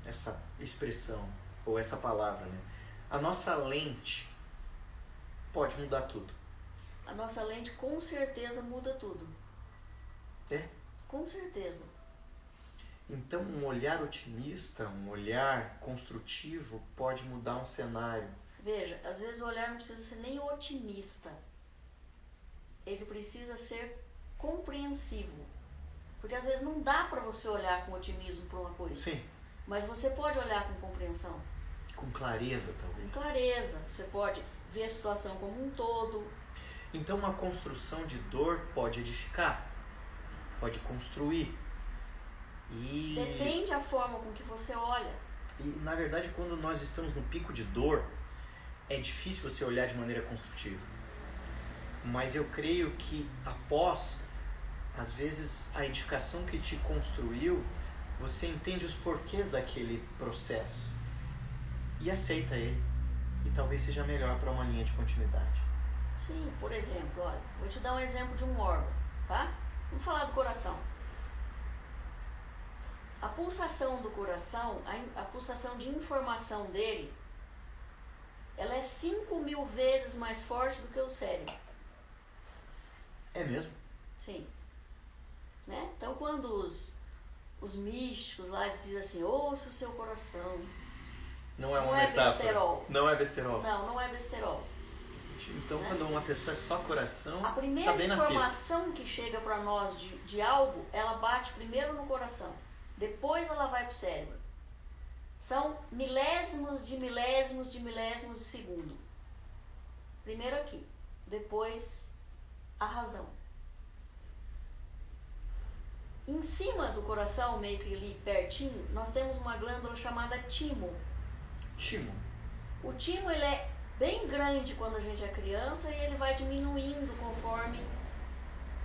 essa expressão, ou essa palavra, né? A nossa lente pode mudar tudo. A nossa lente com certeza muda tudo. É? Com certeza. Então um olhar otimista, um olhar construtivo pode mudar um cenário. Veja, às vezes o olhar não precisa ser nem otimista. Ele precisa ser compreensivo. Porque às vezes não dá para você olhar com otimismo para uma coisa. Sim. Mas você pode olhar com compreensão. Com clareza, talvez. Com clareza. Você pode ver a situação como um todo. Então uma construção de dor pode edificar, pode construir. E depende da forma com que você olha. E na verdade, quando nós estamos no pico de dor, é difícil você olhar de maneira construtiva. Mas eu creio que após, às vezes, a edificação que te construiu, você entende os porquês daquele processo e aceita ele. e talvez seja melhor para uma linha de continuidade. Sim, por exemplo, olha, vou te dar um exemplo de um órgão, tá? Vamos falar do coração. A pulsação do coração, a pulsação de informação dele, ela é 5.000 vezes mais forte do que o cérebro. É mesmo? Sim. Né? Então, quando os místicos lá dizem assim, ouça o seu coração. Não é uma metáfora. Besterol. Não é besterol. Não é besterol. Então, né? quando uma pessoa é só coração, a primeira tá bem informação que chega para nós de algo, ela bate primeiro no coração. Depois ela vai para o cérebro. São milésimos de milésimos de milésimos de segundo. Primeiro aqui, depois a razão. Em cima do coração, meio que ali pertinho, nós temos uma glândula chamada timo. Timo. O timo, ele é bem grande quando a gente é criança e ele vai diminuindo conforme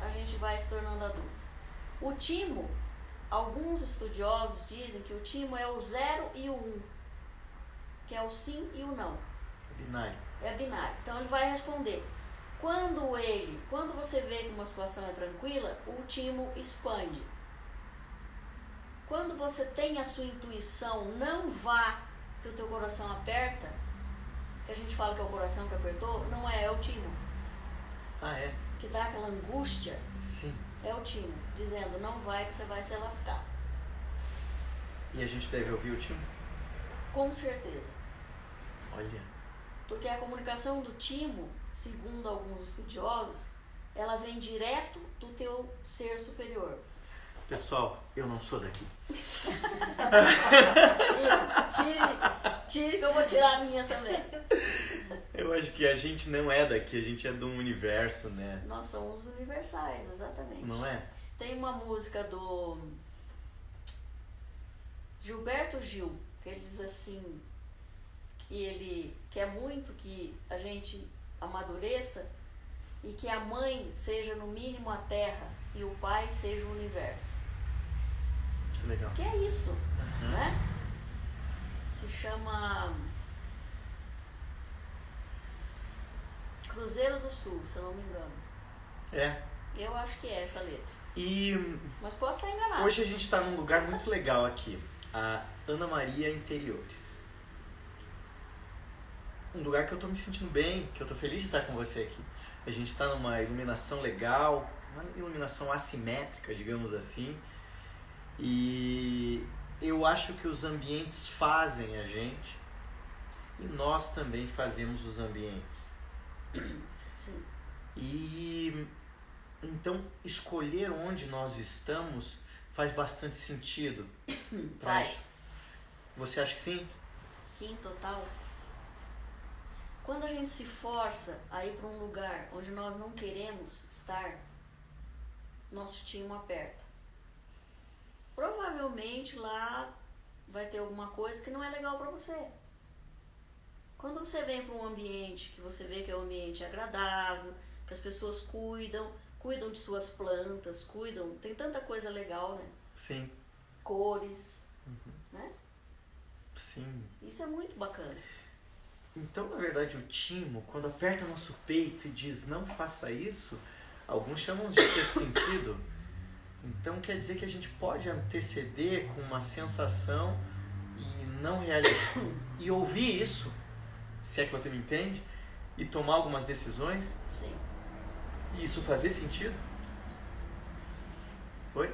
a gente vai se tornando adulto. O timo, alguns estudiosos dizem que o timo é o 0 e o 1, que é o sim e o não. É binário. É binário. Então ele vai responder. Quando você vê que uma situação é tranquila, o timo expande. Quando você tem a sua intuição, não vá que o teu coração aperta, que a gente fala que é o coração que apertou, não é o timo. Ah, é? Que dá aquela angústia. Sim. É o timo, dizendo, não vai que você vai se lascar. E a gente deve ouvir o timo? Com certeza. Olha. Porque a comunicação do timo, segundo alguns estudiosos, ela vem direto do teu ser superior. Pessoal, eu não sou daqui. Isso, tire que eu vou tirar a minha também. Eu acho que a gente não é daqui, a gente é do universo, né? Nós somos universais, exatamente. Não é? Tem uma música do Gilberto Gil, que ele diz assim, que ele quer muito que a gente amadureça e que a mãe seja no mínimo a terra e o pai seja o universo. Que legal. Que é isso, né? Se chama Cruzeiro do Sul, se eu não me engano. É. Eu acho que é essa letra. E Mas posso estar enganado. hoje a gente está num lugar muito legal aqui, a Ana Maria Interiores. Um lugar que eu tô me sentindo bem, que eu tô feliz de estar com você aqui. A gente está numa iluminação legal, uma iluminação assimétrica, digamos assim. E eu acho que os ambientes fazem a gente e nós também fazemos os ambientes. Sim. E então escolher onde nós estamos faz bastante sentido. Faz. Você acha que sim? Sim, total. Quando a gente se força a ir para um lugar onde nós não queremos estar, nosso timo aperta. Provavelmente lá vai ter alguma coisa que não é legal para você. Quando você vem para um ambiente que você vê que é um ambiente agradável, que as pessoas cuidam de suas plantas, tem tanta coisa legal, né? Sim. Cores, né? Sim. Isso é muito bacana. Então, na verdade, o timo, quando aperta nosso peito e diz não faça isso, alguns chamam de sexto sentido. Então quer dizer que a gente pode anteceder com uma sensação e não realizar. E ouvir isso, se é que você me entende, e tomar algumas decisões. Sim. E isso fazer sentido? Oi?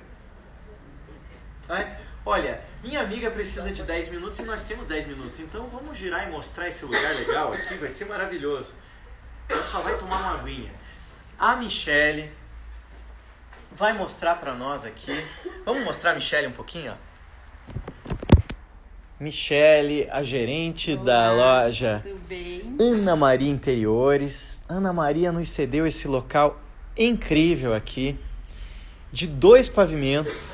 Olha, minha amiga precisa de 10 minutos e nós temos 10 minutos. Então vamos girar e mostrar esse lugar legal aqui, vai ser maravilhoso. Eu só vai tomar uma aguinha. A Michele vai mostrar pra nós aqui. Vamos mostrar a Michele um pouquinho, ó. Michele, a gerente da loja Tudo bem? Ana Maria Interiores. Ana Maria nos cedeu esse local incrível aqui, de 2 pavimentos,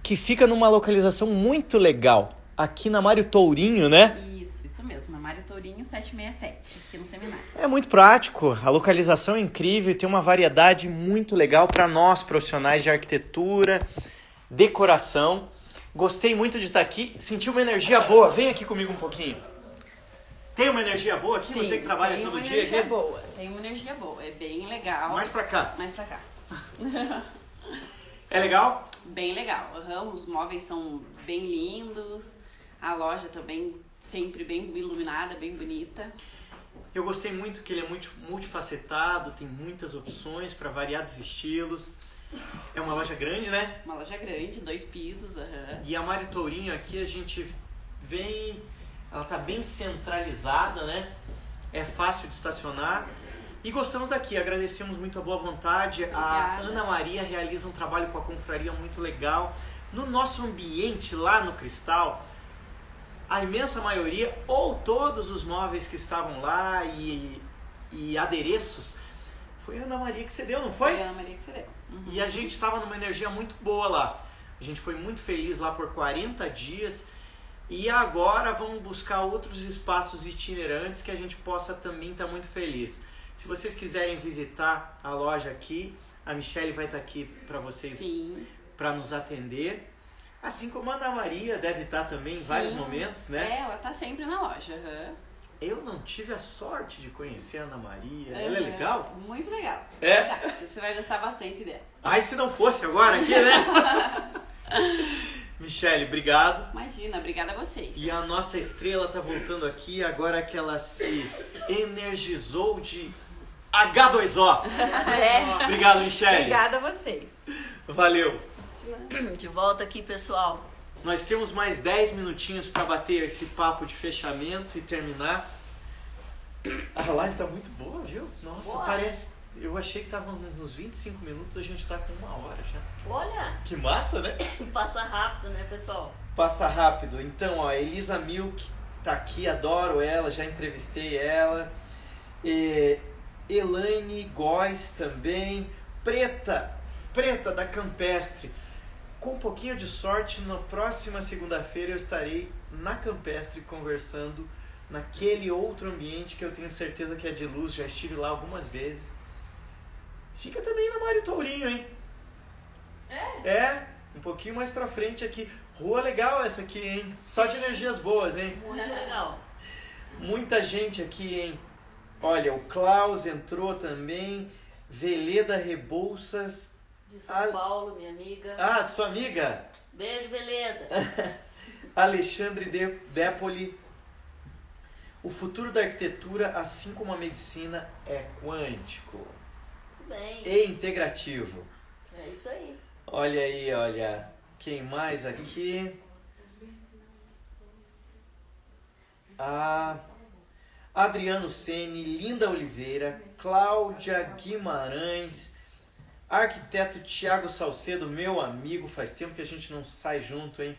que fica numa localização muito legal, aqui na Mário Tourinho, né? Isso mesmo, na Mário Tourinho 767, aqui no seminário. É muito prático, a localização é incrível e tem uma variedade muito legal para nós, profissionais de arquitetura, decoração. Gostei muito de estar aqui, senti uma energia boa. Vem aqui comigo um pouquinho. Tem uma energia boa aqui? Sim, Você que trabalha tem todo uma dia energia aqui? boa. Tem uma energia boa. É bem legal. Mais pra cá. Mais pra cá. É legal? Bem legal. Uhum, os móveis são bem lindos. A loja também sempre bem iluminada, bem bonita. Eu gostei muito que ele é muito multifacetado, tem muitas opções para variados estilos. É uma loja grande, né? Uma loja grande, 2 pisos. Uhum. E a Mário Tourinho aqui a gente vem, ela tá bem centralizada, né? É fácil de estacionar. E gostamos daqui, agradecemos muito a boa vontade. Obrigada. A Ana Maria realiza um trabalho com a confraria muito legal. No nosso ambiente lá no Cristal, a imensa maioria, ou todos os móveis que estavam lá e adereços, foi a Ana Maria que cedeu, não foi? Foi a Ana Maria que você deu. Uhum. E a gente estava numa energia muito boa lá. A gente foi muito feliz lá por 40 dias. E agora vamos buscar outros espaços itinerantes que a gente possa também estar muito feliz. Se vocês quiserem visitar a loja aqui, a Michelle vai estar aqui para vocês, para nos atender. Assim como a Ana Maria deve estar também em vários momentos, né? É, ela tá sempre na loja. Uhum. Eu não tive a sorte de conhecer a Ana Maria. Ela é legal? Muito legal. É? Legal. Você vai gostar bastante dela. Ai, se não fosse agora aqui, né? Michelle, obrigado. Imagina, obrigada a vocês. E a nossa estrela tá voltando aqui agora que ela se energizou de H2O. É. Obrigado, Michelle. Obrigada a vocês. Valeu. De volta aqui, pessoal. Nós temos mais 10 minutinhos para bater esse papo de fechamento e terminar. A live tá muito boa, viu? Nossa, Boa. parece... Eu achei que tava nos 25 minutos, a gente tá com 1 hora já. Olha, Que massa, né? passa rápido, né, pessoal? Passa rápido. Então, ó, Elisa Milk tá aqui, adoro ela, já entrevistei ela. Elaine Góes também. Preta da Campestre. Com um pouquinho de sorte, na próxima segunda-feira eu estarei na Campestre conversando naquele outro ambiente que eu tenho certeza que é de luz, já estive lá algumas vezes. Fica também na Mário Tourinho, hein? É, um pouquinho mais pra frente aqui. Rua legal essa aqui, hein? Só de energias boas, hein? Muito legal. Muita gente aqui, hein? Olha, o Klaus entrou também. Veleda Rebouças. De São Paulo, minha amiga. Ah, sua amiga? Beijo, Veleda. Alexandre Dépoli. O futuro da arquitetura, assim como a medicina, é quântico Tudo bem. e integrativo. É isso aí. Olha aí, olha. Quem mais aqui? Adriano Ceni, Linda Oliveira, Cláudia Guimarães, arquiteto Tiago Salcedo, meu amigo, faz tempo que a gente não sai junto, hein?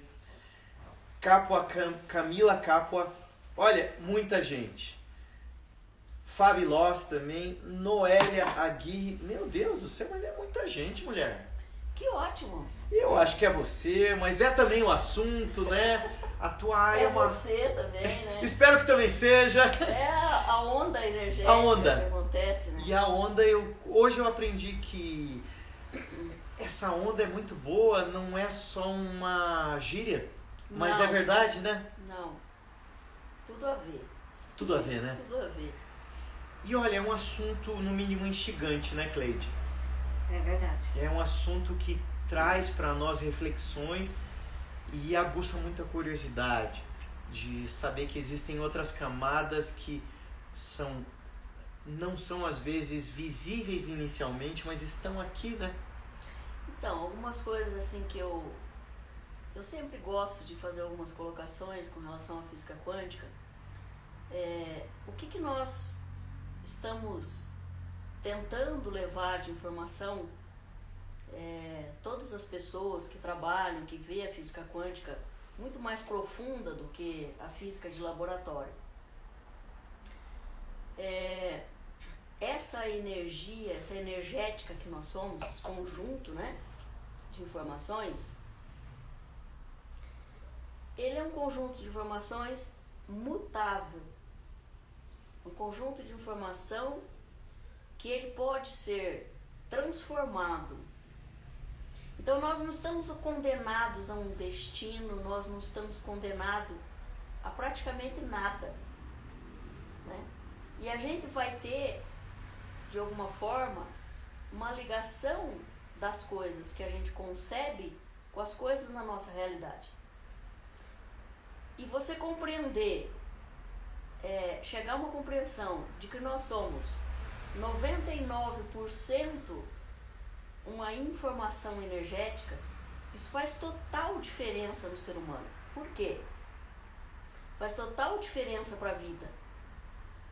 Camila Capua, olha, muita gente. Fabi Loss também, Noélia Aguirre, meu Deus do céu, mas é muita gente, mulher. Que ótimo. Eu acho que é você, mas é também o assunto, né? A tua área É uma... você também, né? Espero que também seja. É a onda energética A onda. que acontece, né? E a onda, hoje eu aprendi que essa onda é muito boa, não é só uma gíria, mas Não. é verdade, né? Não. Tudo a ver. Tudo a ver, né? Tudo a ver. E olha, é um assunto no mínimo instigante, né, Cleide? É verdade. É um assunto que traz para nós reflexões e aguça muita curiosidade de saber que existem outras camadas que não são às vezes visíveis inicialmente, mas estão aqui, né? Então, algumas coisas assim que eu sempre gosto de fazer algumas colocações com relação à física quântica. O que nós estamos tentando levar de informação, todas as pessoas que trabalham, que vê a física quântica muito mais profunda do que a física de laboratório. Essa energia, essa energética que nós somos, esse conjunto, né, de informações, ele é um conjunto de informações mutável, um conjunto de informação que ele pode ser transformado. Então nós não estamos condenados a um destino, nós não estamos condenados a praticamente nada. E a gente vai ter, de alguma forma, uma ligação das coisas que a gente concebe com as coisas na nossa realidade. E você compreender, chegar a uma compreensão de que nós somos 99% uma informação energética, isso faz total diferença no ser humano. Por quê? Faz total diferença para a vida.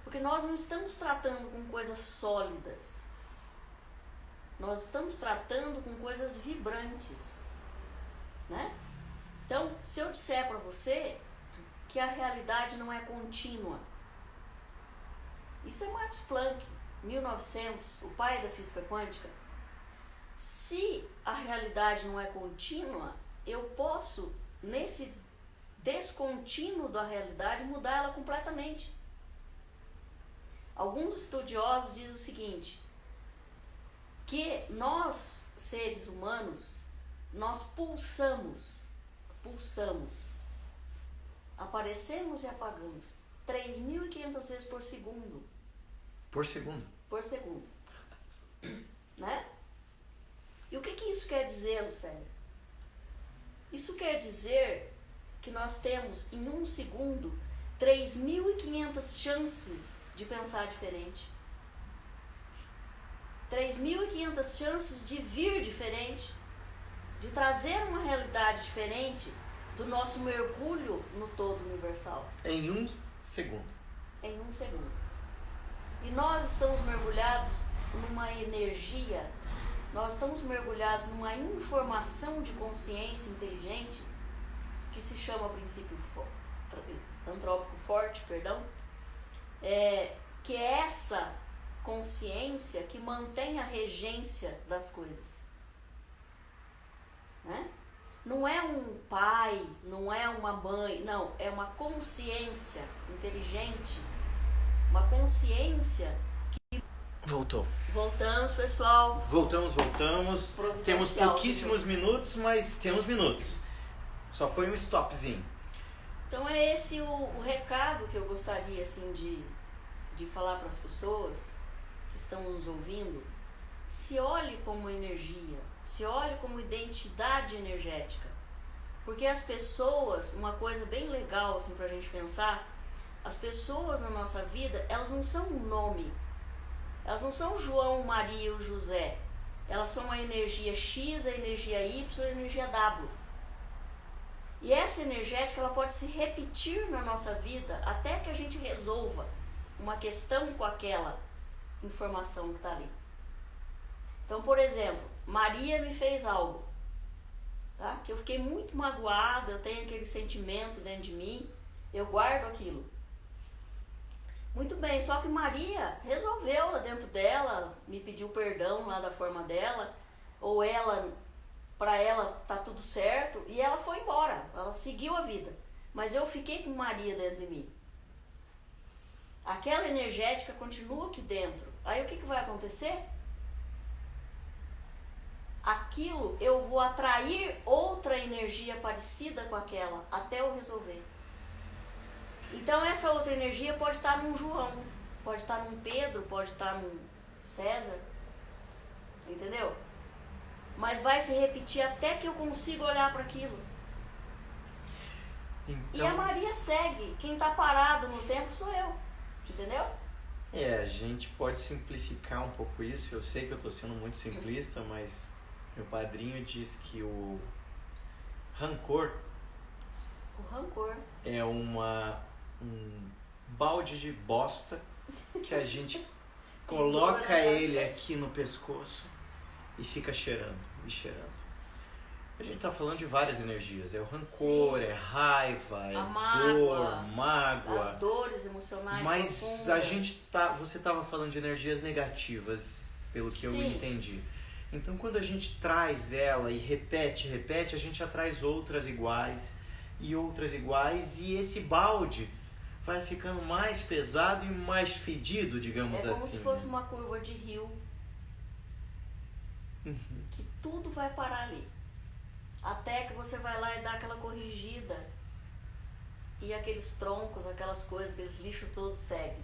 Porque nós não estamos tratando com coisas sólidas. Nós estamos tratando com coisas vibrantes, né? Então, se eu disser para você que a realidade não é contínua, isso é Max Planck, 1900, o pai da física quântica. Se a realidade não é contínua, eu posso, nesse descontínuo da realidade, mudar ela completamente. Alguns estudiosos dizem o seguinte, que nós, seres humanos, nós pulsamos, aparecemos e apagamos 3.500 vezes por segundo. Por segundo? Por segundo. Né? E o que isso quer dizer, Lucélia? Isso quer dizer que nós temos, em um segundo, 3.500 chances de pensar diferente. 3.500 chances de vir diferente, de trazer uma realidade diferente do nosso mergulho no todo universal. Em um segundo. Em um segundo. E nós estamos mergulhados numa energia, nós estamos mergulhados numa informação de consciência inteligente que se chama princípio antrópico forte, que é essa consciência que mantém a regência das coisas, né? Não é um pai, não é uma mãe, não, é uma consciência inteligente, uma consciência que... Voltamos, pessoal. Voltamos. Temos pouquíssimos minutos, mas temos minutos. Só foi um stopzinho. Então é esse o recado que eu gostaria assim, de falar para as pessoas que estão nos ouvindo. Se olhe como energia, se olhe como identidade energética. Porque as pessoas, uma coisa bem legal assim, para a gente pensar, as pessoas na nossa vida, elas não são um nome. Elas não são João, Maria ou José. Elas são a energia X, a energia Y e a energia W. E essa energética ela pode se repetir na nossa vida até que a gente resolva uma questão com aquela informação que está ali. Então, por exemplo, Maria me fez algo, tá? Que eu fiquei muito magoada, eu tenho aquele sentimento dentro de mim, eu guardo aquilo. Muito bem, só que Maria resolveu lá dentro dela, me pediu perdão lá da forma dela, ou ela... para ela tá tudo certo, e ela foi embora, ela seguiu a vida. Mas eu fiquei com Maria dentro de mim. Aquela energética continua aqui dentro. Aí o que vai acontecer? Aquilo, eu vou atrair outra energia parecida com aquela, até eu resolver. Então essa outra energia pode estar num João, pode estar num Pedro, pode estar num César. Entendeu? Mas vai se repetir até que eu consiga olhar para aquilo. Então, e a Maria segue. Quem está parado no tempo sou eu. Entendeu? A gente pode simplificar um pouco isso. Eu sei que eu estou sendo muito simplista, mas meu padrinho diz que o rancor é um balde de bosta que a gente coloca ele aqui no pescoço e fica cheirando. A gente está falando de várias energias. É o rancor, sim, é raiva, é dor, mágoa. As dores emocionais mas profundas. A gente você estava falando de energias negativas, pelo que eu entendi. Então quando a gente traz ela e repete, a gente atrai outras iguais e outras iguais, e esse balde vai ficando mais pesado e mais fedido, digamos assim. É como se fosse uma curva de rio. Que tudo vai parar ali. Até que você vai lá e dá aquela corrigida. E aqueles troncos, aquelas coisas, aqueles lixos todos seguem.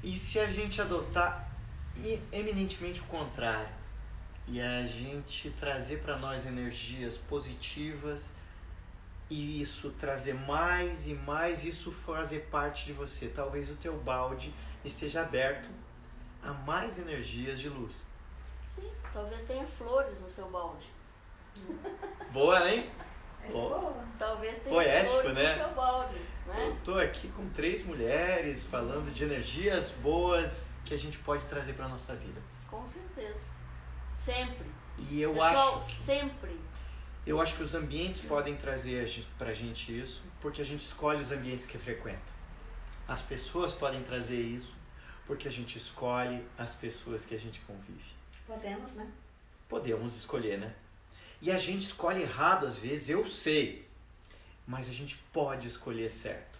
E se a gente adotar eminentemente o contrário, e a gente trazer para nós energias positivas, e isso trazer mais e mais, isso fazer parte de você, talvez o teu balde esteja aberto a mais energias de luz. Sim, talvez tenha flores no seu balde. Boa, hein? Boa. Talvez tenha Poético, flores né? no seu balde, né? Eu tô aqui com 3 mulheres falando de energias boas que a gente pode trazer para nossa vida. Com certeza. Sempre. E eu Pessoal, acho, sempre. eu acho que os ambientes podem trazer pra gente isso, porque a gente escolhe os ambientes que frequenta. As pessoas podem trazer isso, porque a gente escolhe as pessoas que a gente convive. Podemos, né? Podemos escolher, né? E a gente escolhe errado às vezes, eu sei. Mas a gente pode escolher certo.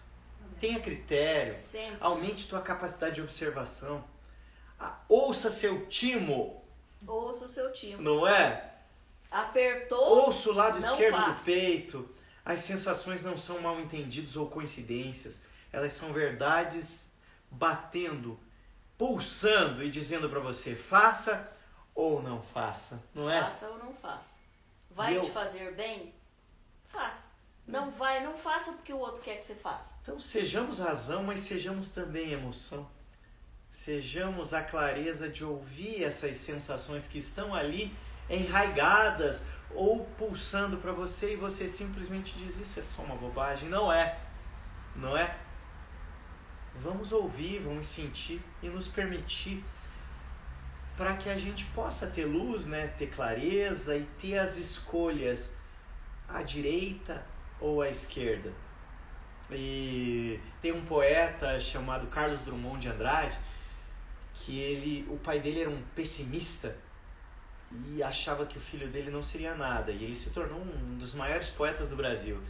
Tenha critério, Sempre. aumente tua capacidade de observação. Ouça seu timo, Ouça o seu time. não é? Apertou. Ouça o lado não esquerdo vá. do peito. As sensações não são mal entendidos ou coincidências. Elas são verdades batendo, pulsando e dizendo pra você, faça ou não faça, não é? Faça ou não faça. Vai E eu- te fazer bem? Faça. Não vai, não faça porque o outro quer que você faça. Então sejamos razão, mas sejamos também emoção. Sejamos a clareza de ouvir essas sensações que estão ali enraigadas ou pulsando para você e você simplesmente diz, isso é só uma bobagem. Não é. Não é? Vamos ouvir, vamos sentir e nos permitir para que a gente possa ter luz, né? Ter clareza e ter as escolhas à direita ou à esquerda. E tem um poeta chamado Carlos Drummond de Andrade que o pai dele era um pessimista e achava que o filho dele não seria nada. E ele se tornou um dos maiores poetas do Brasil.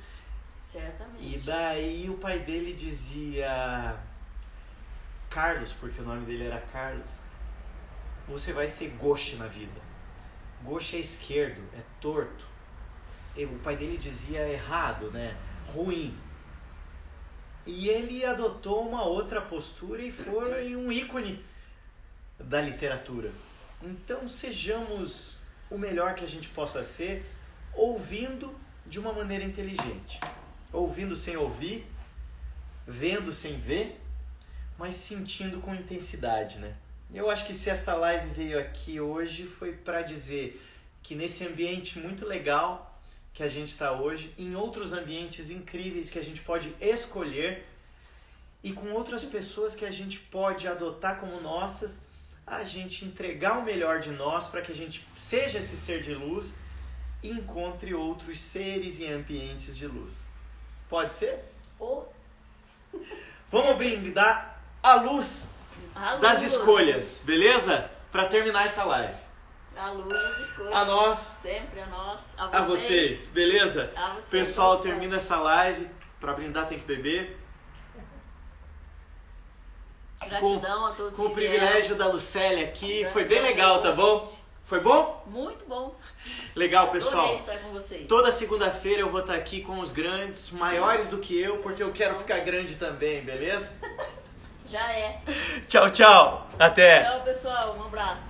Certamente. E daí o pai dele dizia, Carlos, porque o nome dele era Carlos, você vai ser gauche na vida. Gauche é esquerdo, é torto. E o pai dele dizia errado, né? Ruim. E ele adotou uma outra postura e foi um ícone da literatura. Então sejamos o melhor que a gente possa ser, ouvindo de uma maneira inteligente. Ouvindo sem ouvir, vendo sem ver, mas sentindo com intensidade, né? Eu acho que se essa live veio aqui hoje foi para dizer que nesse ambiente muito legal que a gente está hoje, em outros ambientes incríveis que a gente pode escolher e com outras pessoas que a gente pode adotar como nossas, a gente entregar o melhor de nós para que a gente seja esse ser de luz e encontre outros seres e ambientes de luz. Pode ser? Ou Vamos brindar a luz a das luz. escolhas, beleza? Para terminar essa live. A luz das escolhas. A nós, Sempre a nós. a vocês, beleza? A vocês. Pessoal, termina essa live. Para brindar tem que beber. Gratidão a todos Com o que vieram. privilégio da Lucélia aqui. Foi bem Gratidão legal, tá bom? convite. Foi bom? Muito bom. Legal, Adorei pessoal. estar com vocês. Toda segunda-feira eu vou estar aqui com os grandes, maiores do que eu, porque eu quero ficar grande também, beleza? Já é. Tchau, tchau. Até. Tchau, pessoal. Um abraço.